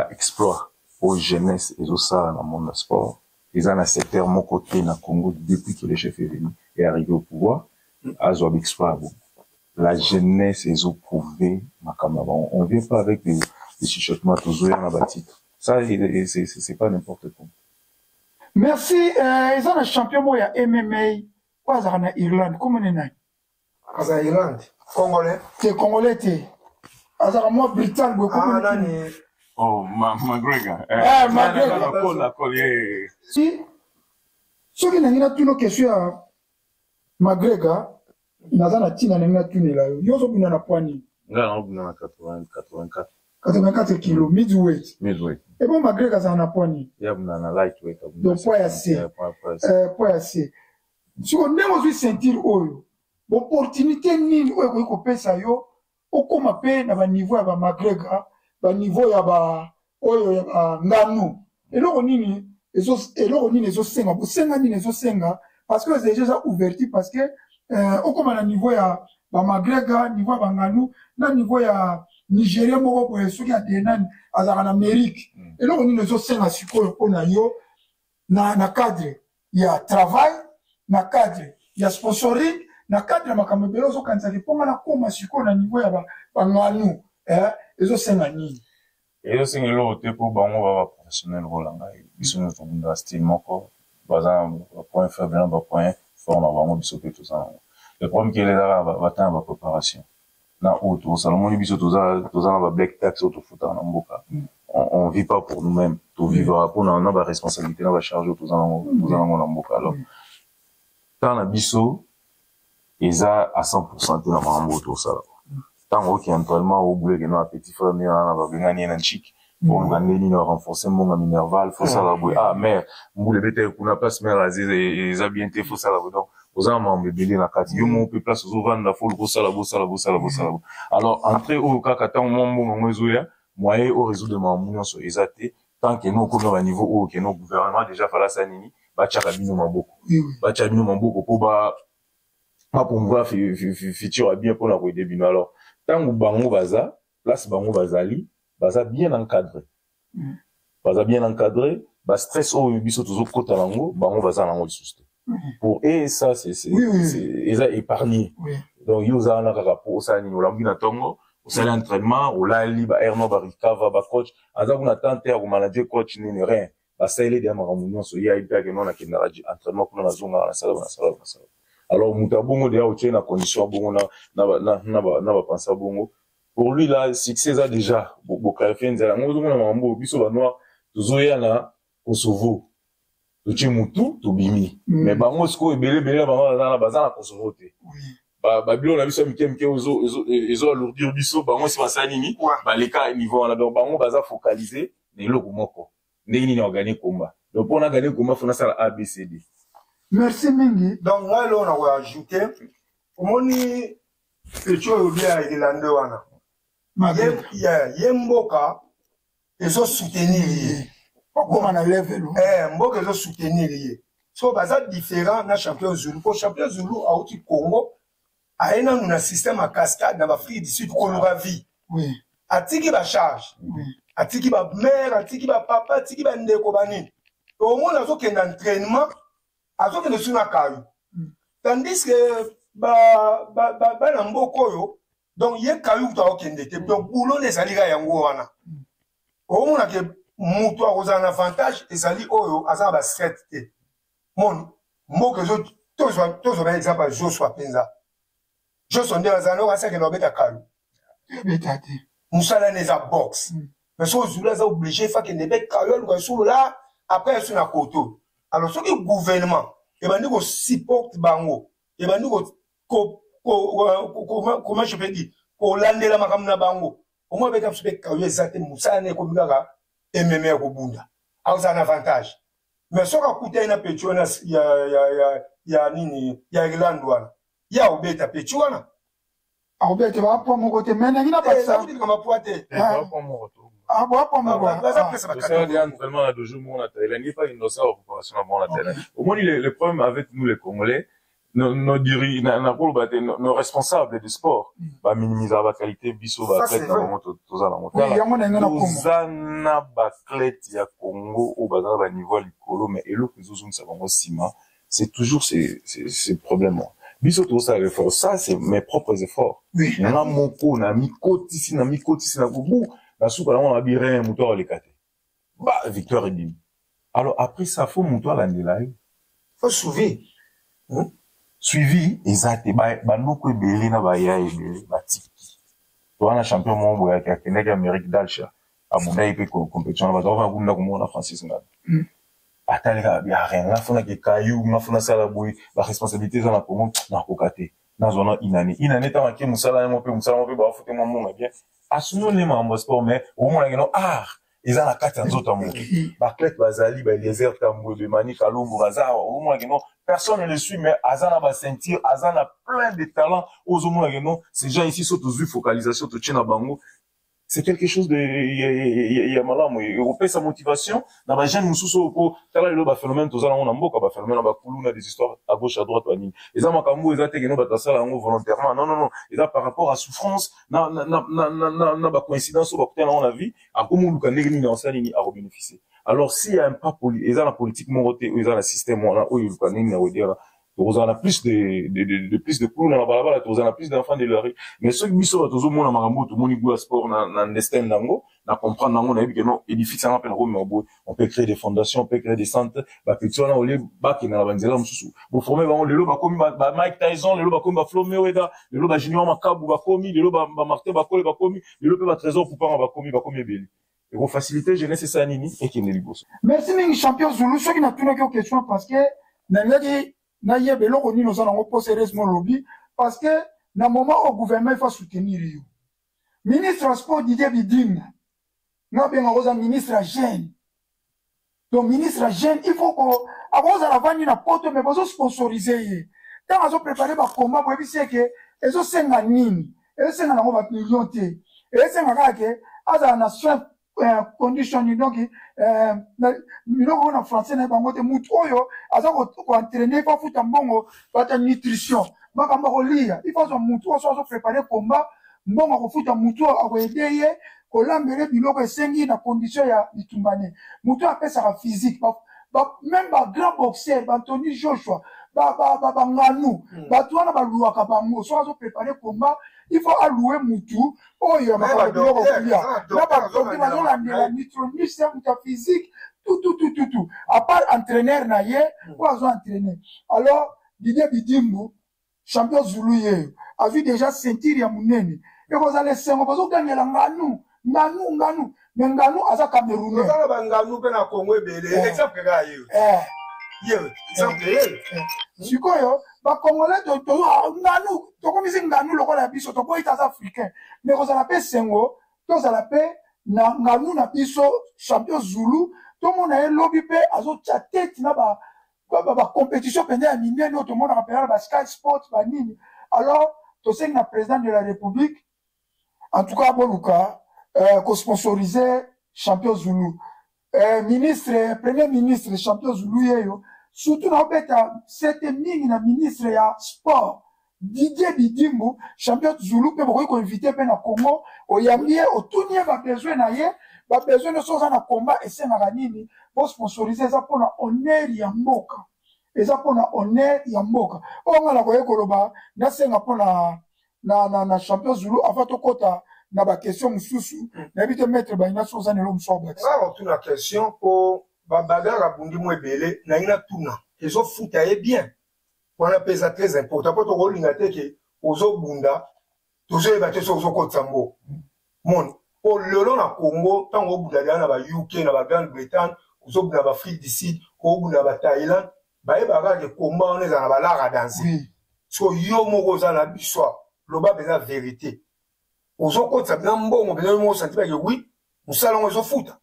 exploit aux jeunesse et ça dans le monde du sport, ils ont un secteur mon côté dans le Congo depuis que le chef est venu et arrivé au pouvoir, à Zoab exploit. La jeunesse, ils ont prouvé, on vient pas avec des chuchotements toujours à la bâtie. Ça, c'est pas n'importe quoi. Merci. Ils ont un champion, moi, il y a MMA. Quoi, ça, en Irlande? Comment on est? En Irlande? Congolais? T'es Congolais, t'es. Alors, moi, Britannique, beaucoup. Ah, nani? Oh, McGregor. McGregor. La colle, Si, ceux qui n'ont pas toutes nos questions à McGregor, Nazana tina nenga tunela yo. Yozo bina na poani. Nga na bina na 84. 84 kilos, midweight. Midweight. Et bon, malgré que ça na poani. Ya bina na lightweight. Donc, poids assez. Poids assez. Si on n'est pas sentir oyo, opportunité nini oyo ko pesa yo, okoma pe na ba niveau ya ba McGregor, ba niveau ya ba oyo ya ba Nganu. Eloko nini ezo senga, bo senga nini ezo senga parce que c'est déjà ouvert parce que okoma na niveau ya ba McGregor, niveau ya ba Nganu, na niveau ya Nigeria moko ko esoki ya Denan azaka na Amérique. Eloko nini ezo senga sikoyo pona yo na cadre ya travail, na cadre ya sponsoring, na cadre makambo belo zo kanza liponga na koma sikoyo na niveau ya ba Nganu, ezo senga nini. Et aussi, il y a pour bango professionnel Rolanga. Ils sont dans le style moko. Bazan, point faible, point fort, bango bisope tout ça. Le problème qu'il est là, battant la préparation. Na auto, salomon biso tout ça na black tax auto foot en mboka. On vit pas pour nous-mêmes. Tout vivre pour na ba responsabilité, na ba charge tout ça na mboka. Alors, tant na biso, eza à 100% na mambo tout ça. Tant qu'il y a entraînement au bout, il y a un petit frère, il y a un chic, pour nous renforcer mon minerval, faut ça la bouille. Ah, mère, vous le bêtez, qu'on a place, mère, les habiletés, faut ça la bouille. Donc, aux amants, bébé, la carte, yo, mon peu place, aux ouvrages, la foule, ça la bouille. Alors, entrer au kakatan, mon moyen, au réseau de ma mounion sur exaté, tant que nous, comme à niveau haut, que nos gouvernements, déjà, fala sanini, bachakabino mamboko. Bachakabino mamboko, pour ma pour voir, futur, bien, pour la rue des bino. Alors, tant que bango baza, place bango bazali, baza bien encadré. Baza bien encadré, ba stress au biso toujours kota lango, bango baza lango lisuste. Pour et ça c'est ils a épargné. Donc yo za na kaka pour ça ni olambi na tongo, au sala entraînement, au lali ba erno ba recover ba coach, aza kuna tante au manager coach ni rien. Ba sala de mamunyo so ya ipa ke nona kinara entraînement kuna na zonga na sala. Alors, Moutabongo, déjà, au tient la condition, bongo, n'a pas pensé bongo. Pour lui, là, succès, ça, déjà, beaucoup de filles, on a mambo, biso, ba noir, toujours, na, Kosovo. Tu tiens moutou, tu bimi. Mais, bango, sko, belé, bango, na bazan, na Kosovo, te. Babylon, on a vu ça, mike, ozo, alourdir biso, bango, si ma nini, les cas, niveau, on a donc, bango, bazan, focalisé, ne lo, moko. Ne, ni, on a gagné combat. Donc, pour on a gagné combat, faut na ça, ABCD. Merci Mingi. Donc là, on a ajouté, comment ni Pecho Obia et Landewana. Mboka, ils ont soutenu. Comment on a levé Mboka, ils ont soutenu. So, baza différent na champion Zulu. Pour champion Zulu, à Oti Congo, a un système à cascade dans l'Afrique du Sud, qu'on aura vie. Oui. A tiki ba charge. A tiki ba mère, a tiki ba papa, a tiki ba ndeko bani. Au moins, on a fait un entraînement. Azo que nous kayu. Tandis que na mboko yo donc ye kayu to okende te donc boulot les alira yango wana. O mona ke muto akoza un avantage ezali oyo aza ba set te. Mon mboko zo to ba exemple Joshua Penza. Joshua ndé azana wa sake no beta kayu. Beta te. Musala neza box. Mais so zula za obligé fa ke ndebe kayu ko sulu là après sur na koto. Alors, ce que le gouvernement, il va nous supporter bango, il va nous comment je peux dire, pour l'année la makamna bango. Au moins, avec un super carrière, ça te moussa ne comme gaga, et même au bunda. Alors, c'est un avantage. Mais ce qu'on coûte un pétuana, il y a Irlande, il y a Obeta pétuana. Obeta va pas mon côté, mais il n'y a pas ça. Ça veut dire qu'on va poiter. Ah bon, pas moi. Vraiment, là, 2 jours, on a télé. Il n'y a pas une notion de préparation avant la télé. Au moins, le problème avec nous, les Congolais, nos responsables du sport, bah, minimiser la qualité, biso, bah, athlète, tout ça, ya Congo, au bazar, bah, niveau, l'icolo, mais, et l'autre, nous avons savons aussi, c'est toujours ces problèmes. Biso, tout ça, l'effort. Ça, c'est mes propres efforts. Oui. Na moko, na mikoti, si, na boubou. La soupe, on a bien un mouton à l'écater. Bah, victoire et bim. Alors, après ça, faut mouton à l'andelaï. Faut suivi. Suivi, exact. Bah, nous, quoi, belé, na, bah, ya, bah, tiki. Toi, on a champion, mon, boya, qui a Kennedy, Amérique d'Alcha. À mon aïe, compétition, on va voir, on a comme on a Francis, Ngad. Attends, les gars, y a rien. Là, faut na, qui caillou, là, faut na, ça, la bouille. La responsabilité, ça, la comment, na, kokate. nazona inane tant que musala mo pe ba fote mo mo bien asuno le ma sport mais au moins no ils ont la carte en autres mots Baclet Bazali ba Eliezer Tambou de Mani Kalumbu Bazar au moins non personne ne le suit mais Azana va sentir Azana plein de talents aux moins non ces gens ici sont tous focalisation tout tient bango c'est quelque chose de il y a malam européen sa motivation dans la jeune mususo ko tala le ba phénomène tous on a mboka ba phénomène ba kuluna des histoires à gauche à droite wani ils ont makambo ils ont tegeno ba tasala ngo volontairement non ils ont par rapport à souffrance na ba coïncidence ba kutana on a vu a komu luka ndenge ni ensani ni a bénéficier alors s'il y a un pas ils ont la politique moroté ils ont le système on a o luka ni na dire vous en a plus de cours dans la balabala, vous en a plus d'enfants de leur rue. Mais ceux qui sont tous au monde à Marambo, tout le monde goûte sport, dans destin nango, na comprendre nango, na que non, édifice en appel Rome, on peut créer des fondations, on peut créer des centres, bah, que tu en as au lieu, bah, qui n'a la banzela, m'soussou. Vous formez, bah, le lot, bah, comme, bah, Mike Tyson, le lot, bah, comme, bah, Flo Mayweather, le lot, bah, Junior Makabu, bah, komi, le lot, bah, Martin, bah, Kole, bah, komi, le lot, bah, Trésor, Poupin, bah, komi, belli. Et vous facilitez jeunesse et ça, nini, et qui n'est libos. Merci, Ming champion Zulu, ceux qui n'ont plus de question parce que, na yebe loko ni noza nango pose resmo lobby parce que na moment au gouvernement il faut soutenir yo ministre du sport Didier Biding na bien ngoza ministre jeune donc ministre jeune il faut ko aboza la vani na poto mais bozo sponsoriser ye tant azo préparer ba combat pour ebiser que ezo senga nini ezo senga nango ba million te ezo senga kake aza na soin conditioning donc miloko na français na bango te mutu oyo aza ko entraîner pa futa mbongo bata nutrition makamba ko lia il faut so mutu oso préparer combat mbongo ko futa mutu ako aider ko lambere biloko esengi na condition ya bitumbane mutu apesa ka physique même ba grand boxeur ba Anthony Joshua ba nganu ba tuana ba luaka bango so azo préparer combat il faut allouer mutu oyo makamba biloko kulia na ba toki bazo la nutrition muta physique tout à part entraîneur na ye ou azo entraîner alors Didier Bidimbu champion Zulu ye a vu déjà sentir ya munene et vous allez sengo bazo gagner la nganu mais nganu aza Camerounais baza ba nganu pe na Congo ebele exemple ga yo exemple sikoyo ba Congolais to nganu to komisi nganu lokola biso to boita za africain mais vous allez pe sengo to za pe na nganu na biso champion Zulu to mona lobby pe azo tête na ba compétition pendant ya minene to mona rappelle ba Sky Sports ba nini alors to seng na président de la République en tout cas boluka ko sponsoriser champion Zulu premier ministre champion Zulu yeyo surtout na beta c'était mingi na ministre ya sport Didier Bidimbu champion Zulu pe boko inviter pe na Congo oyambie otunie ba besoin na ye ba besoin de soza na combat et c'est na nini pour sponsoriser ça pour na honneur ya mboka eza pour na honneur ya mboka onga ko yekoloba na senga pour na champion Zulu avant to kota na ba question mususu na bite mettre ba ina soza ne lo msoba ba tuna question pour ba bagara bundi mo ebele na ina tuna ezo futa e bien wana pesa très important pour to rolinga te ke ozo bunda tozo ebate so ozo kotsambo mon o lelo na Congo tango bunda na ba UK na ba Grande-Bretagne ozo bunda ba Afrique du Sud ko bunda ba Thaïlande ba e baga ke combat on ezana ba lara danser so yo moko za na biswa loba beza vérité ozo kotsa bien mbongo beza mo senti ba ke oui musalongo ozo futa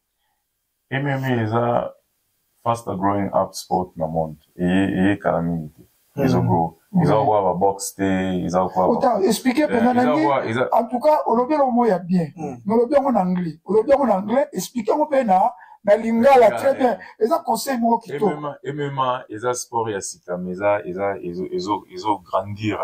MMA is a faster growing up sport na monde et calamité ils ont gros ils ont quoi boxe ils ont quoi autant expliquer pendant en tout cas au lobby le mot ya bien no lobby en anglais expliquer mo pena na lingala très bien et ça conseil mo kito MMA is a sport ya sika mais ils ont grandir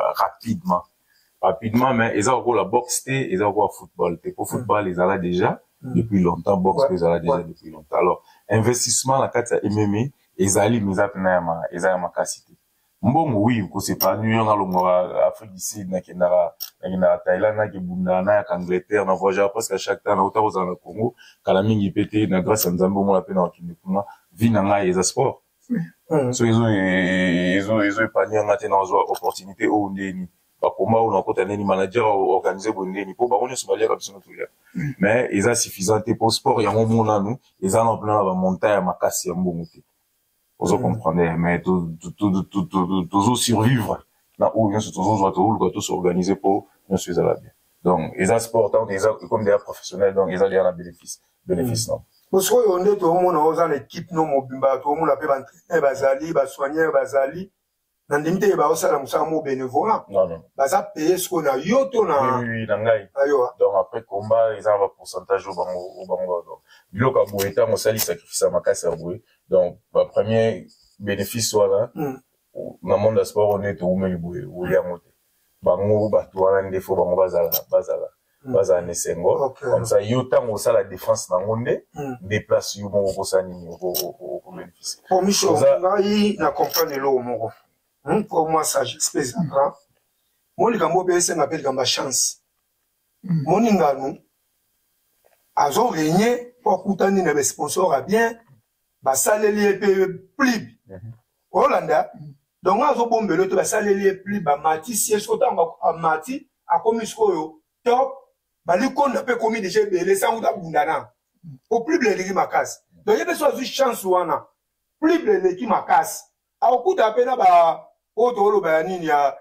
rapidement mais ils ont quoi la boxe ils ont quoi football pour football ils ont déjà depuis longtemps boxe ils ont déjà depuis longtemps alors investissement la carte MMA ezali mizapena ya makasite mbongo oui ko c'est pas nuyo ngalonga Afrique du Sud na kendara Thaïlande na kibunda na Angleterre na voyage presque chaque temps na utaro za Congo kala mingi pété na grâce à Nzambe mo la pena wakini kuna vina nga eza sport so ils pas ni ngate na zo opportunité au ndeni ba koma on akota neni manager organiser bondeni po ba on se balia kabisa tout là mais eza suffisant pour sport ya mo na nous eza na plan ba montagne makasi ya mbongo te. Vous comprenez, mais toujours survivre. na où nous sommes s'organiser pour nous suivre la bien. Donc, ils ont sport, comme des professionnels, donc ils ont des bénéfices, non. Parce que on est tout le monde dans l'équipe, non, mobimba, tout le monde a fait entraîner, bazali, soigner, bazali. Dans l'imité, il va aussi la moussa mo bénévolat. Non. Baza payer ce qu'on a, yoto na. Oui, nangai. Donc, après combat, ils ont un pourcentage au bango. Bilo ka boueta, mo sali sacrifice à ma casse à boué. Donc, le premier bénéfice soit là. Dans le monde de sport, on est tout le monde ou les amotés. Bango, batuana, des fois, bango, bazala nesengo. Comme ça, yotan au ça la défense dans le monde, déplace yo mon rosani au bénéfice. Pour Michel, il n'a compris l'eau, mon. Pour moi, ça, j'espère. Moi, le Gambo BS m'appelle Gamba Chance. Mon ingano, a ont régné pour coûter des sponsors à bien, bah, ça les plus. Hollanda, donc, a ont bombé le, bah, ça les plus, bah, Mati, si est-ce que Mati, a commis ce top, bah, l'icône n'a pas commis déjà, les sangs d'abundana. Au plus, les ma casse. Donc, il y a besoin de chance ou ana. Plus, les ma casse. A au coup d'appel, bah, auto ba nini ya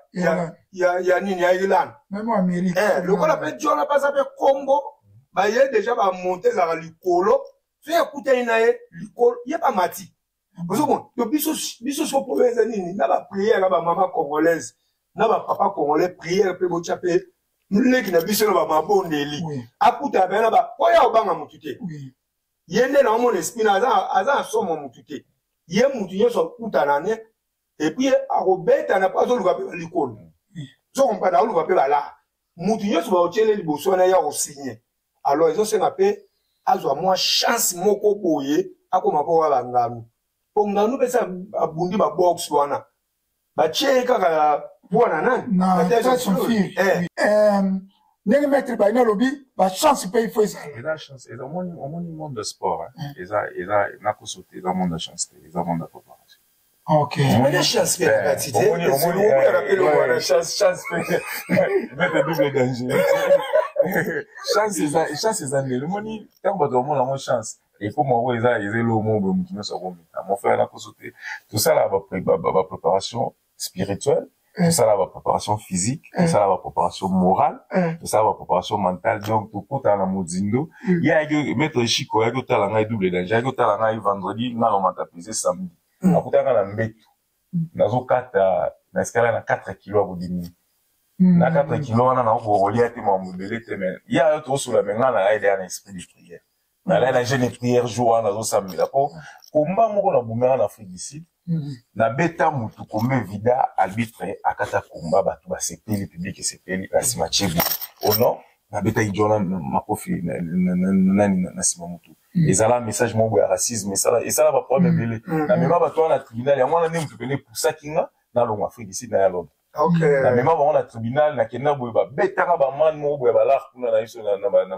nini ya Irlande même en Amérique le qu'on appelle John a pas appelé Congo ba il déjà ba monter la likolo fait écouter inae likolo il pas mati parce que bon to biso so province nini na ba prière na ba maman congolaise na ba papa congolais prière pe bo chapé nule ki na biso na ba mabondeli akuta ba na ba oya obanga mutute yende na mon esprit na aza somo mutute ye mutu yeso kutana ne. Et puis, à Robert, on n'a pas de l'icône. So, on parle de l'icône là. Moutinho, sur le télé, il y a aussi. Alors, ils ont ce qu'on appelle, à moins chance, moko boye, à comme à pouvoir la ngano. Pour ngano, ça, à bundi, ma box, wana. Ba tché, kaka, wana, nan. Non, ça, son fille. N'est-ce maître, bah, il a lobby, bah, chance, il peut y faire ça. Il a chance. Et dans mon monde de sport, il a sauté dans le monde de chance, il a monde de préparation. Ok. On a chance de gratitude. On a chance mettre double danger. Chance c'est ça. Le moni, quand on a chance. Et pour moi, ils ont le mot qui nous sommes. Mon frère a sauté. Tout ça là, va préparation spirituelle. Tout ça là, va préparation physique. Tout ça là, va préparation morale. Tout ça va préparation mentale. Donc, tout côté à la modindo. Il y a que mettre chico, il y a que t'as la double danger. Il y a que t'as la vendredi, non, on m'a tapé samedi. Akutaka na mbetu nazo kata na skala na 4 kilo a bodimi na 4 kilo wana na obolia te mo mobele te mais ya to sur la menga na aide na esprit de prière na la jeune prière jour na zo samila po komba moko na bumela na Afrique du Sud na beta mutu kombe vida arbitre akata komba batu ba sepeli public et sepeli la simachebu au non na beta ijona makofi na sima mutu. Et ça là, message mon racisme, et ça là, va problème belé. La même va toi, la tribunal, et moi, on a même pour ça qui n'a, dans l'Afrique ici, dans l'Europe. La même va la tribunal, la kena, bouba, bêta, man, mo, bouba, là, pour la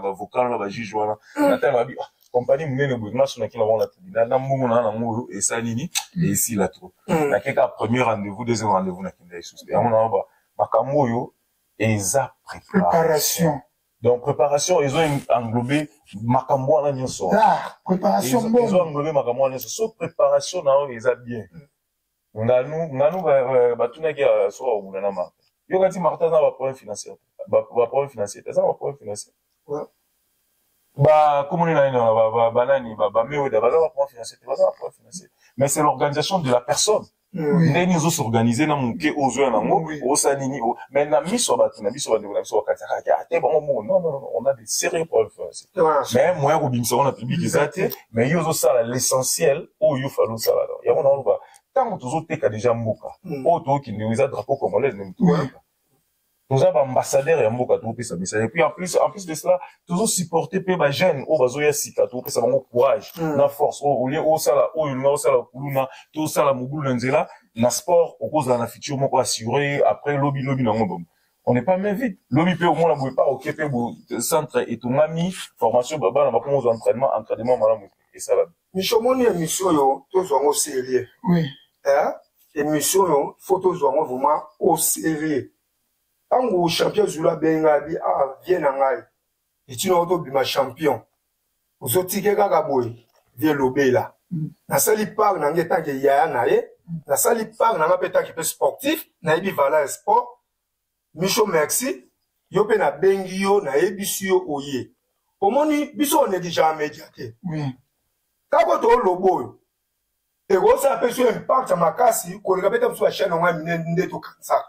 avocat, la juge, voilà. La terre, la vie, compagnie, mouné, le bouba, sur laquelle on la tribunal, na mou, na mou, et ça, nini, et ici, la trop. La keka, premier rendez-vous, deuxième rendez-vous, na kena, et on a, makambo, yo, et ça, préparation. Donc, préparation, ils ont englobé makambo na nyonso. Ah, préparation bon. Ils ont englobé makambo na nyonso. Sauf préparation na o ils a bien. Nganu ba tunaki so o na ma. Yo kati Martin na ba problème financier. Ba problème financier. Ça ba problème financier. Ouais. Ba comment na ina ba nani ba mewe da ba problème financier. Ba problème financier. Mais c'est l'organisation de la personne. Ndeni zo s'organiser na muke ozo na ngo osa nini mais na miso ba na biso ba na biso ka tsaka te bon non on a des sérieux problèmes mais moi ko bimso on a public exact mais yo zo sala l'essentiel o yo falo sala ya on va tant to zo teka déjà mboka o to ki ni za drapeau congolais même tout nous avons ambassadeur et mboka to pesa message et puis en plus de cela toujours supporter pe ba jeune o bazo ya sika to pesa bango courage na force o lieu o sala o no sala kuluna to sala mugulu nzela na sport au cause de la future moko assuré après lobby na ngombo on n'est pas même vite lobby pe au moins la boue pas OK pe centre et tout mami formation baba na ba aux entraînement malamu et ça là Michomoni émission yo to zongo sérieux émission yo photo zongo vraiment au sérieux. Ango champion Zula benga bi vient ngai. Et tu n'auto bima champion. Ozotike kaka boy vie lobela. Na sali par na ngeta ke ya na ye La salle part, n'a pas été sportif, n'a pas valeur sport. Micho merci. Yo pe na bengi yo, na ebisi yo oye. Omoni, biso on est déjà médiaté. Oui. Kako to lobo yo. Et gros, ça peut sur impact à ma casse, qu'on a peut-être sur la chaîne, on a mis tout ça.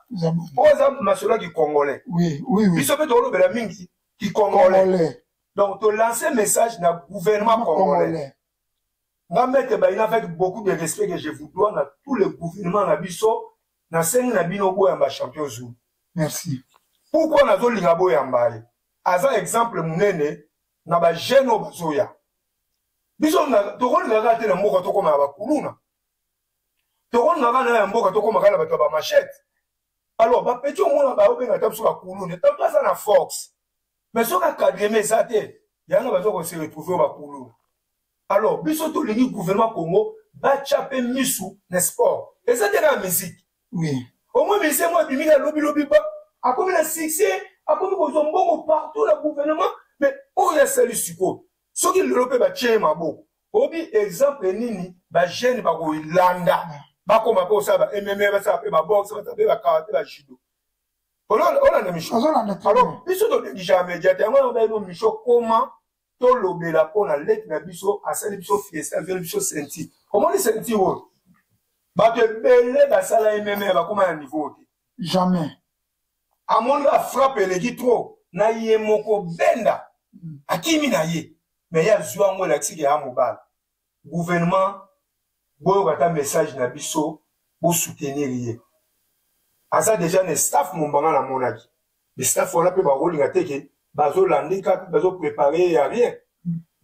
Par exemple, Masola qui congolais. Oui, oui, oui. Ils sont peut-être au la mingi qui congolais. Donc, tu lances un message dans le gouvernement congolais. Moi, il avec beaucoup de respect que je vous dois dans tous les gouvernements na biso, na scène na bino boy en champion zou. Merci. Pourquoi na zo linga boy en baye? Asa exemple munene na ba jeune bazoya. Biso na tokoni na gate na mboka tokoma ba kuluna. Tokoni na gana mboka tokoma kala bato ba machette. Alors ba petit au moins ba obenga tapu ba kuluna. Tapu ça na Fox. Mais ce ka kadreme ça te, yana bazo ko se retrouver ba kuluna. Alors biso to lingi gouvernement Congo ba chapé misu n'est-ce pas? Et ça la musique. Oui. Au moins mais c'est moi bimi la lobby ba. A comme la succès, a comme ko zombongo partout le gouvernement, mais on est salut suko. Ce qui l'Europe va tirer ma beau. Obi exemple nini ba jeune ba ko Irlanda. Ba ko ma ko ça ba MMA ba ça ba boxe ba ba karaté ba judo. On a micho. Alors biso to déjà médiaté on ba no micho comment to lobela ko na let na biso a sali biso fiesta vers biso senti. Comment les senti wo? Ba te belé ba sala MMA ba comment à niveau. Jamais. A mon la frappe les qui trop na ye moko benda. Akimi na ye. Mais il y a besoin de l'accès à mobile. Gouvernement, bon, un message na biso, pour soutenir lié. À ça déjà, les staff mon bangan la monaki. Les staff on a peu baroli na teke, bazo landika, bazo préparer y a rien.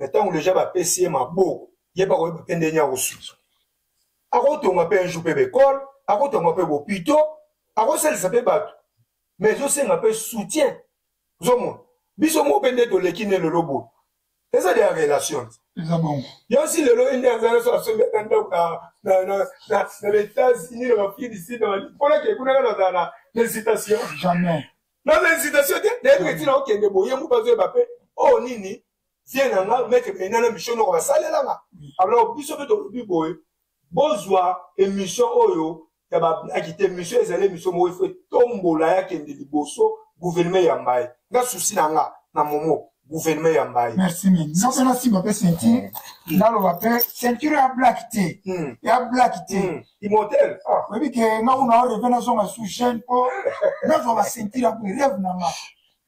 Maintenant on déjà va PC ma beau, y a pas quoi pendenya reçu. A route on appelle un jour pe école, a route on appelle hôpital, a route ça peut battre. Mais je sais on appelle soutien. Zomo, biso mo pende to lekine le robot. C'est ça des relations. C'est bon. Il y a aussi le lot dans les États-Unis, dans la fille d'ici, dans la voilà qui est dans l'incitation. Jamais. Dans l'incitation, d'ailleurs, tu n'as aucun débout. Il y a pas de papier. Oh, nini, viens là, mettre une mission, on va saler là. Alors, puis, ça fait au biboy. Besoin, émission, oyo, il y a quitté mission, les allées, mission, moi, il faut tomber là, qui est de liboso, gouvernement yambaye. N'a souci là, na momo. Gouvernement yambaye. Merci, mais non, c'est là si ma paix ceinture. Là, le papier, ceinture à black té. Il y a black té. Immortel. Ah, oui, que non, on a revenu sur ma sous-chaîne pour, non, on va ceinture à rêve, non,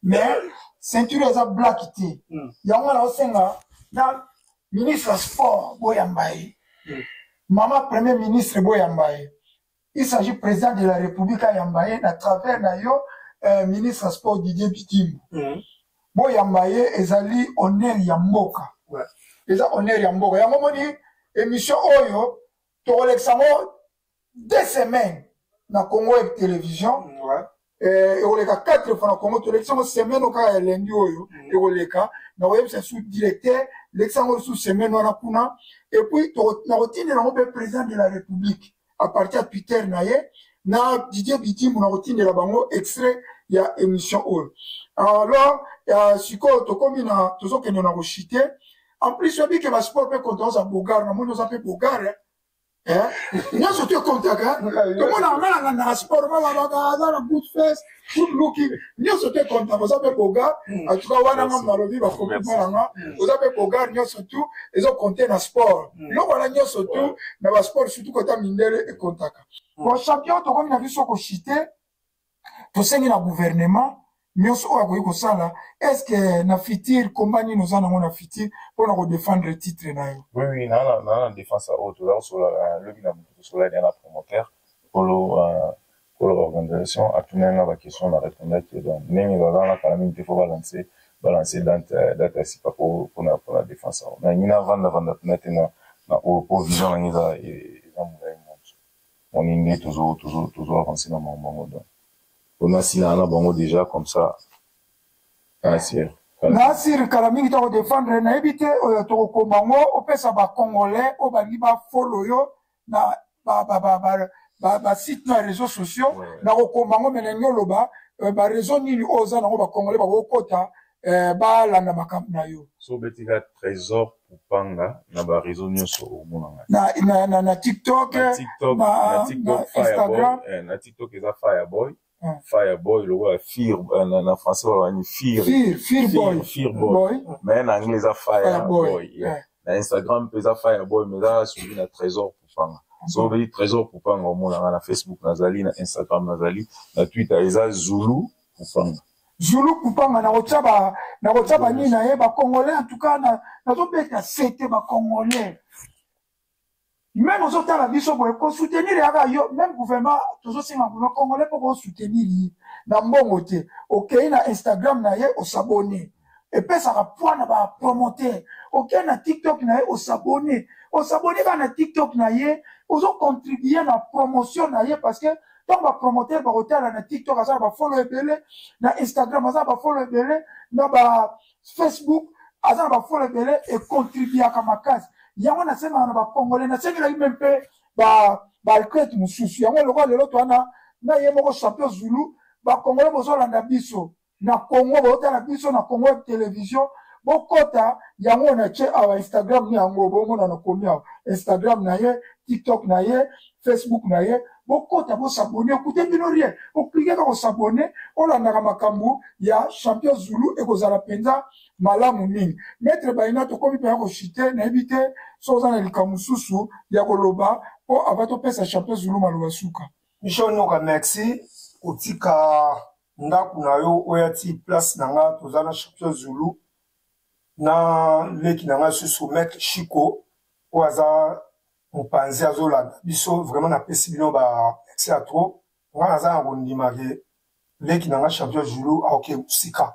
mais, ceinture est à black té. Il y a un aussi, là, ministre sport, Boyambaye. Maman, premier ministre, Boyambaye. Il s'agit président de la République à Yambaye, à travers, d'ailleurs, ministre sport Didier Bitim. Boyambaye ezali honneur ya mboka. Eza honneur ya mboka. Ya momoni émission oyo to Alexandre 2 semaines na Congo Web Télévision. Et on les 4 fois na Congo Télévision semaine au cas lundi oyo et on les cas na web c'est sous directeur Alexandre sous semaine na kuna et puis na routine na le président de la République à partir de Twitter na Didier Bitim na routine de la bango extrait il y a émission oyo. Alors, si tu combines tout ce que nous avons cité, en plus, je dis que le sport peut compter à Bogar, nous avons Bogar, hein? Nous avons tout contact, hein? Tout le monde a un sport, on a un good face, good looking. Nous avons tout contact, vous avez Bogar, en tout cas, on a un lobby, vous avez Bogar, nous avons tout, ils ont compté dans le sport. Nous avons surtout, dans le sport, surtout quand on a minéré et contact. Pour champion, tu as vu ce que cité, tu sais, le gouvernement, nyonso oyo akoki kosala est-ce que na fitir combat nini oza nango na fitir mpona kodefendre titre na yo? Oui, na défense à haute toza kosola lobi na moto kosola ede na promoteur polo organisation atunanga baquestion na répondaki ndenge baza na kala mingi te fo balancer date ya sika mpona défense a haute na ngi navanda tuna te na po vision nangi eza molai moso oni nde tozo avancer na makambo donc on a signé un bango déjà comme ça. Nasir Kalamingi to défendre na ebité to komango opesa ba congolais o bali ba follow yo na ba site na réseaux sociaux na komango menenyo loba ba réseau nini oza na ba congolais ba kokota ba landa makambo na yo. So betika trésor Kupanga na ba réseau nyonso omonanga. Na TikTok, na TikTok Instagram, na TikTok eza Fireboy. Fireboy logo ya Fear na français on dit Fearboy. Mais en anglais eza Fireboy. Na Instagram pesa Fireboy mais là suivi na Trésor Kupanga. So veut dire Trésor Kupanga omonanga na Facebook nazali na Instagram nazali na Twitter eza Zulu Kupanga. Zulu Kupanga na rochaba ni na ye ba congolais en tout cas na zo beta c'était ba congolais. Même aux autres la biso pour soutenir ya yo même gouvernement toujours c'est ma congolais pour soutenir na mbongo te. OK na Instagram na ye o s'abonner. Et puis ça va pouvoir ba promoter. OK na TikTok na ye o s'abonner. O s'abonner na TikTok na ye, ozo contribuer na promotion na ye parce que donc va promoter ba hotel na TikTok ça va follow ebele na Instagram ça va follow ebele na ba Facebook ça va follow ebele et contribuer à kamakazi yango na sema na ba congolais na sengela même pe ba requête mususu yango lokwa lelo to na ye moko champion Zulu ba congolais bozo landa biso na Congo ba na biso na Congo télévision bokota yango na che awa Instagram ni yango bongo na komi awa Instagram na ye TikTok na ye Facebook na ye bokota bo s'abonner écoutez bino rien o cliquer ko s'abonner o la na makambu ya champion Zulu e ko zala penza malamu mingi maître baina to komi pa ko chiter na éviter soza na likamususu ya koloba o abato pesa champion Zulu maluba suka Michel Noka merci otika ndaku na yo oyati place nanga tozana champion Zulu na leki nanga susu maître Chico oaza mopanzi azolanda biso vraiment na pesi bino ba merci à trop nga naza ngondima ke leki nanga champion Zulu aoke musika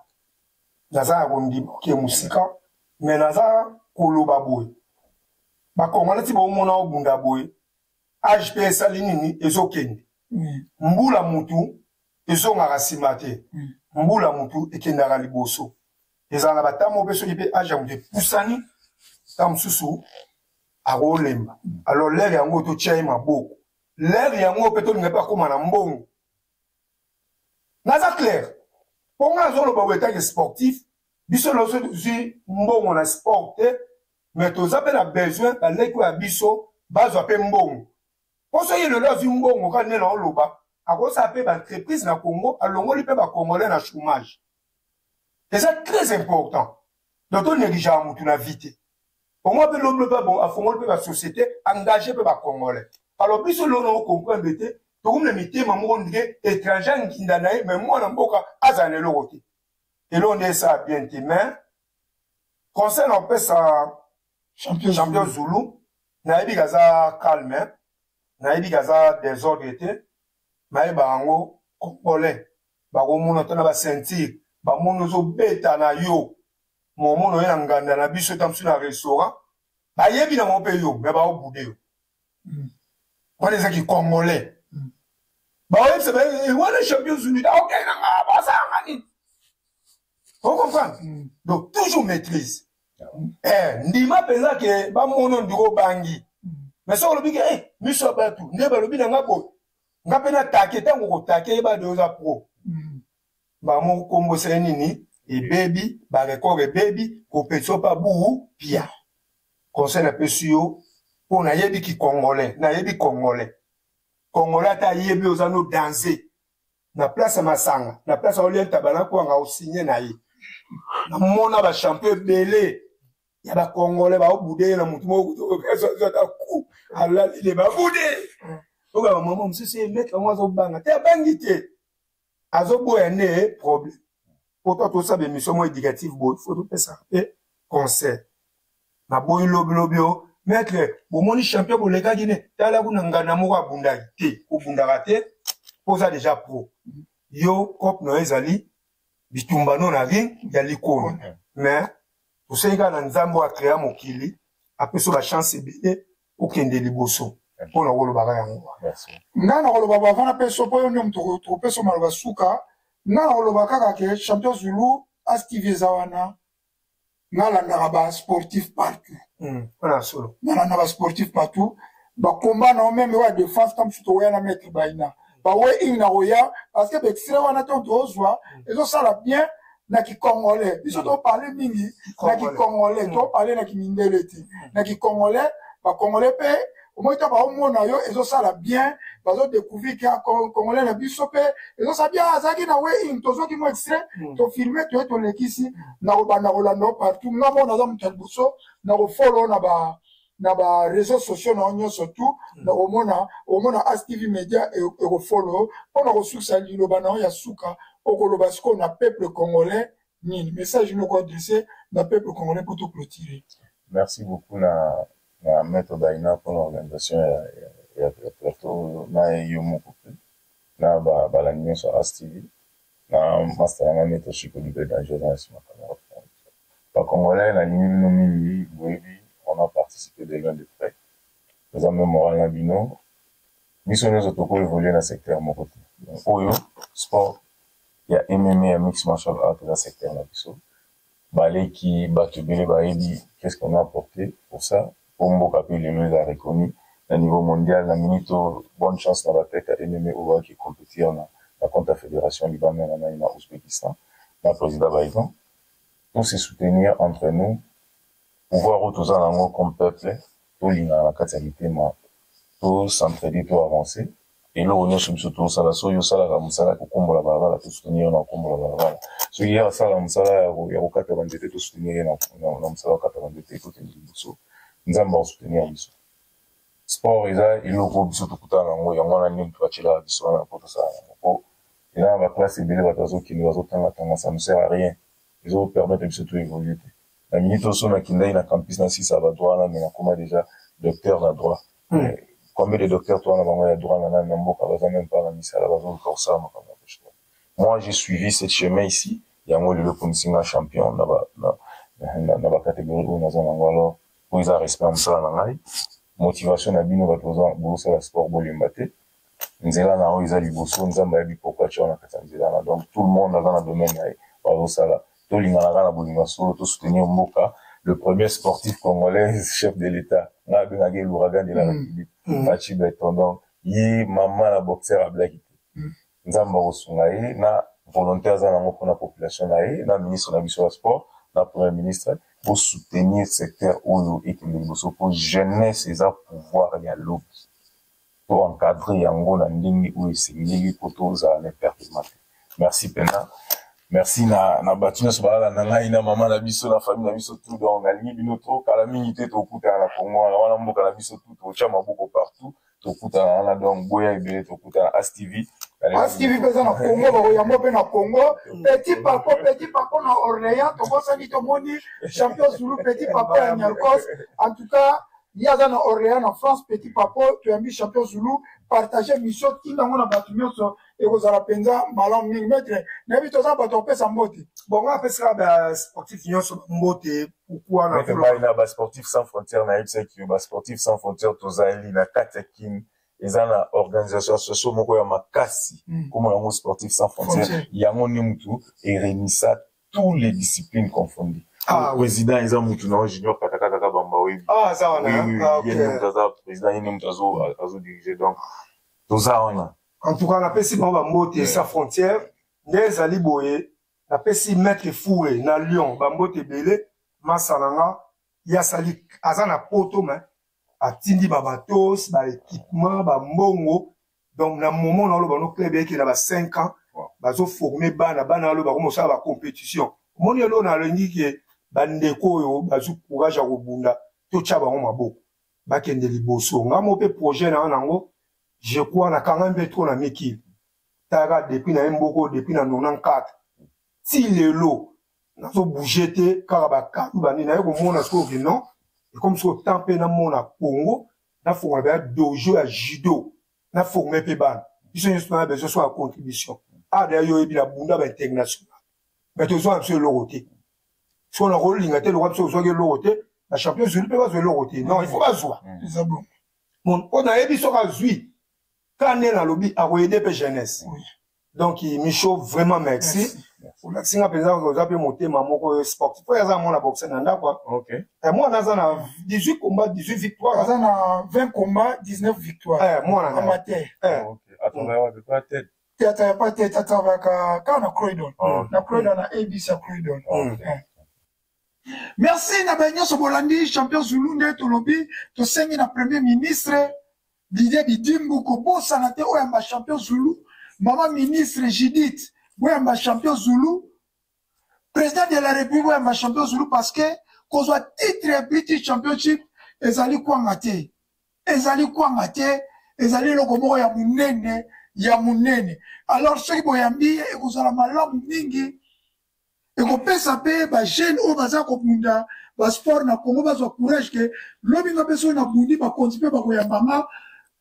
naza ngondima ke musika mais naza koloba boye ba kongala ti bo mona obunda boye HPS alinini ezokende mbula mutu ezongaka nsima te mbula mutu ekendaka liboso ezalaka batamo mpe soki mpe age ya mutu epusani ta mosusu akolemba alors lere yango totia ye maboko lere yango mpe tolinga mpe akóma na mbongo naza clair mpo nga azoloba boye etanke sportif biso nyonso tozwi mbongo na sport te mais toza mpe na besoin baleki oyo ya biso bazwa mpe mbongo mpo soki lelo azwi mbongo kaka nde na oloba akosala mpe baentreprise na Congo alongoli mpe bacongolais na chômage eza très important donc tonégligeaka mutu na vie te au moins mpe lobi mpe bon afongoli mpe basociété engagé mpe bacongolais alors biso lelo na ocomprendre te tokomina mitema moko ndike étranger nginda na ye mais mwana mboka azala na eloko te eloko nde esala bien te mais conseil na opesa champion Zulu nayebi kaza calme nayebi kaza désordre te mayeba yango congolais bakomona tana basentir bamona ozobeta na yo momona oye na nganda na biso ta mosu na restaurant bayebi na mo mpe yo me baobude yo wana ezaki congolais baoyebisa wana champion Zulu okendanga basanga nini ocomprendre donc toujours maîtrise ndima mpenza ke bamona ndiko bangi mais soki olobi ke miso ya bato nde balobi na nga boye nga mpe natake ntango kotake yeba de oza pro bamokombosa ye nini ebebi barecord ebebi compétition mpa buu pia conseil napesi yo mpo nayebi ki congolais nayebi congolais ata ayebi oza no danse na place ya masanga na place ya olien tabalanko wanga osinye na ye namona bachampion ebele ya bacongolais baobude ye na mutu mokozata ku alalile babude okaba mama mosusu emetre yango azobanga te abangi te azoboya nde problème po to tosala émission mo éducative boye fo topesaka mpe conseil naboyi lobilobi o maître bomoni champion bolekaki ne tala kuna nganda moko abundaki te obundaka te mpo oza déjà pro yo cope no ezali bitumbano na ring ya likolo mais tosali kaka na nzambe akrea mokili apeso bachance ebele okende liboso mpo na kolobaka yango nga na koloba bavana peso mpo yo nde moto tokopesa maloba suka nga na koloba kaka ke champion Zulu astivi eza wana nga landaka basportif partout wana solo nalanda basportif partout bakomba na omeme oya défense ta mosusu tokoya na maître baina bawe ing na koya parce que baextrait wana to tozwa ezosala bien na ki congolais biso to parler mingi na ki congolais to parler na ki mindele ti na ki congolais ba congolais pe au moins ta ba omona yo ezosala bien bazo découvrir que congolais na biso pe ezosala bien azaki na we in tozo ki mo extrait to filmer to lekisi na obana rolando partout na mona za mutalibuso na ko follow na ba réseaux sociaux na onyo surtout na omona ASTV Media et ko follow on a reçu ça liloba na ya suka okoloba siko na peuple congolais ni message nous ko adresser na peuple congolais pour tout clôturer. Merci beaucoup na Maître Baina pour l'organisation ya plateau na yomo couple na la union sur ASTV na master na Maître Chiko Libe dans journalisme pas congolais na ligne on a participé de loin de près. Nous avons moral na bino biso nous auto évoluer dans le secteur mon côté. Oyo sport il y a MMA et mixed martial art dans le secteur na biso balé qui batubele baebi qu'est-ce qu'on a apporté pour ça pour mboka pe le nous a reconnu à niveau mondial la minito bonne chance dans la tête à MMA ou qui compétir dans la contre fédération libanaise na Ouzbékistan la président Baïdan pour se soutenir entre nous pouvoir autour en comme peuple tout l'ina la qualité ma tout s'entraider tout avancer et là on est surtout ça la soyo ça la musala ko kombola bala tout soutenir na kombola bala so hier ça la musala ya ko 82 tout soutenir na musala 82 tout ndibuso nzamba soutenir biso sport eza iloko biso tukutana ngo yango na nini tuachila biso na poto ça ko ina ba classe bile batazo qui nous tanga ça ne sert à rien ils ont permettre biso tout évoluer la minute au son na kindai na campus na 6 à droit là mais na comment déjà docteur na droit combien de docteurs toi na bango ya droit na mboka baza même pas na misala baza encore ça moi j'ai suivi ce chemin ici yango le konsinga champion na ba catégorie où na zona alors pour ils a respect ça na ngai motivation na bino batoza bosa la sport bolimbate nzela na o izali boso nzamba yabi pourquoi tu on a katanzela na donc tout le monde dans le domaine ya bosa la to lingana na bolinga solo to soutenir mboka le premier sportif congolais chef de l'état na benagé l'ouragan de la République Machi Beton donc yi maman la boxeur à Blakité nzamba osungaye na volontaire za na moko na population na ministre na biso sport na premier ministre pour soutenir le secteur où il est pour jeunesse et pouvoir y aller pour encadrer yango na ndingi où il pour tous les performances. Merci Pena. Merci na batuna so bala na ngai na mama na biso na famille na biso tout donc alingi bino trop kala minité to kuta na Congo wana mboka na biso tout to chama beaucoup partout to kuta na donc boya ibele to kuta na ASTV pesa na Congo ba yambo pe na Congo petit papa na Orléans to bosa ni to moni champion Zulu petit papa ya Nyarkos en tout cas il y a dans Orléans en France petit papa tu as mis champion Zulu partager mission kinda ngona batumio so et vous allez penza malam millimètre nabi to za bato pesa mbote bon on appelle ça ba sportif union so mbote pourquoi na na ba sportif sans frontières na IPSEC ba sportif sans frontières to za eli na katekin ezana organisation socio moko ya makasi comme un sportif sans frontières yango ni mutu et remisa tous les disciplines confondues président eza mutu na junior katakata bamba webi ça on a OK président yene mutazo azo diriger donc to za on en tout cas on appelle si bamba mbote sans frontières les ali boye appelle si maître foué na Lyon bambote belé masalanga ya sali azana poto mais atindi ba batos ba équipement ba mbongo donc na moment na lo ba no club qui na ba 5 ans bazo former bana lo ba commencer ba compétition moni lo na lengi ke bandeko yo bazo courage a kobunda to tcha ba maboko ba kende liboso ngamo pe projet na nango je crois na kangambe trop na meki tara depuis na mboko depuis na 94 si le lo na so bouger te karaba ka bani na ko mona so que non et comme so tempé na mona Congo na fo ba dojo à judo na formé pe ban ils sont besoin soit contribution d'ailleurs il a bunda ba international mais tous ont absolument l'oroté si on a rôle l'ingaté le roi soit que l'oroté la champion Zulu peut pas l'oroté non il faut pas jouer c'est bon mon on a ébi so ka zui quand est dans lobby à aider pe jeunesse donc Michaud vraiment merci pour la singa président vous avez monté maman sportif faut ça mon la boxe nanda quoi OK et moi dans 18 combats 18 victoires dans 20 combats 19 victoires moi amateur OK attends de quoi tête théâtre ya pas théâtre avec na Croydon na Croydon na ABC Croydon. Merci na banyo so bolandi champion Zulu nde to lobi to sengi na premier ministre Didier Bidimbu ko bosa na te oyamba champion Zulu maman ministre Judith oyamba champion Zulu président de la République oyamba champion Zulu parce que kozwa titre British Championship ezali kwanga te ezali loko moko ya munene alors soki boyambi ekozala malamu mingi ekopesa pe ba jeune oyo baza kobunda ba sport na Congo bazwa courage ke lobi nga peso na bundi ba kontipe ba koyambanga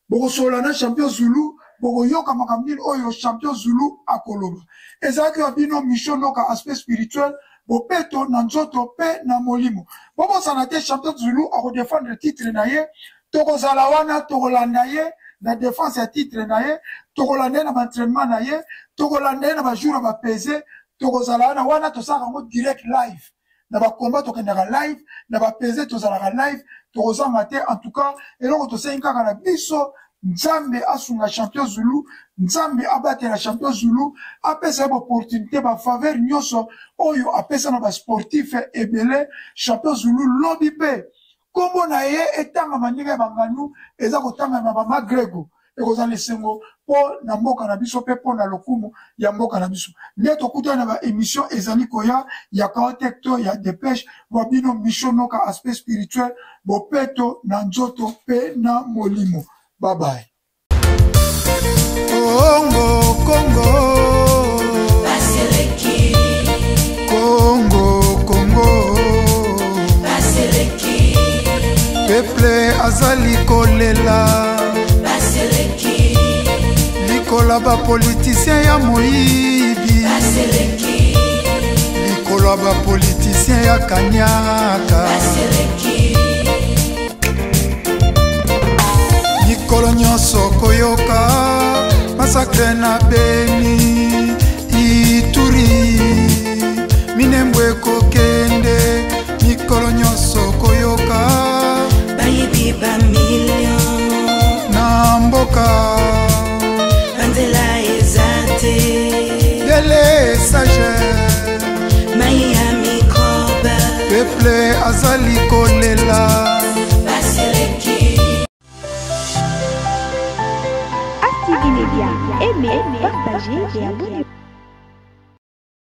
bokosola na champion Zulu bokoyoka makambo oyo champion Zulu akoloba ezalaki ya bino mission noka aspect spirituel bopeto na nzoto pe na molimo bobosana te champion Zulu akodefendre titre na ye tokozala wana tokolanda ye na défense ya titre na ye tokolanda ye na entraînement na ye tokolanda ye na bajour ya bapese tokozala wana tosala yango direct live na bakomba tokendaka live na bapese tozalaka live tokozanga te en tout cas eloko tosengi kaka na biso nzambe asunga champion Zulu nzambe abatela champion Zulu apesa ye opportunité bafaveur nyonso oyo apesa na basportif ebele champion Zulu lobi mpe kombo na ye etangama ndenge banganu eza kotangama na bamagrego ekozala esengo mpo na mboka na biso mpe mpo na lokumu ya mboka na biso nde tokutana na baémission ezali koya ya Chaotek to ya dépêche bino mission noka aspect spirituel bopeto na nzoto mpe na molimo. Bye bye. Congo, Congo. Baseleki. Congo, Congo. Baseleki. Peuple azali kolela. Baseleki. Likola ba politicien ya moyibi. Baseleki. Likola ba politicien ya kanyaka. Baseleki. Mikolo nyonso koyoka masakre na Beni Ituri Minembwe kokende mikolo nyonso koyoka bayibi ba million na mboka Mandela ezate dele sage maya mikoba peuple azali kolela Active Média, aimez, partagez et abonnez-vous.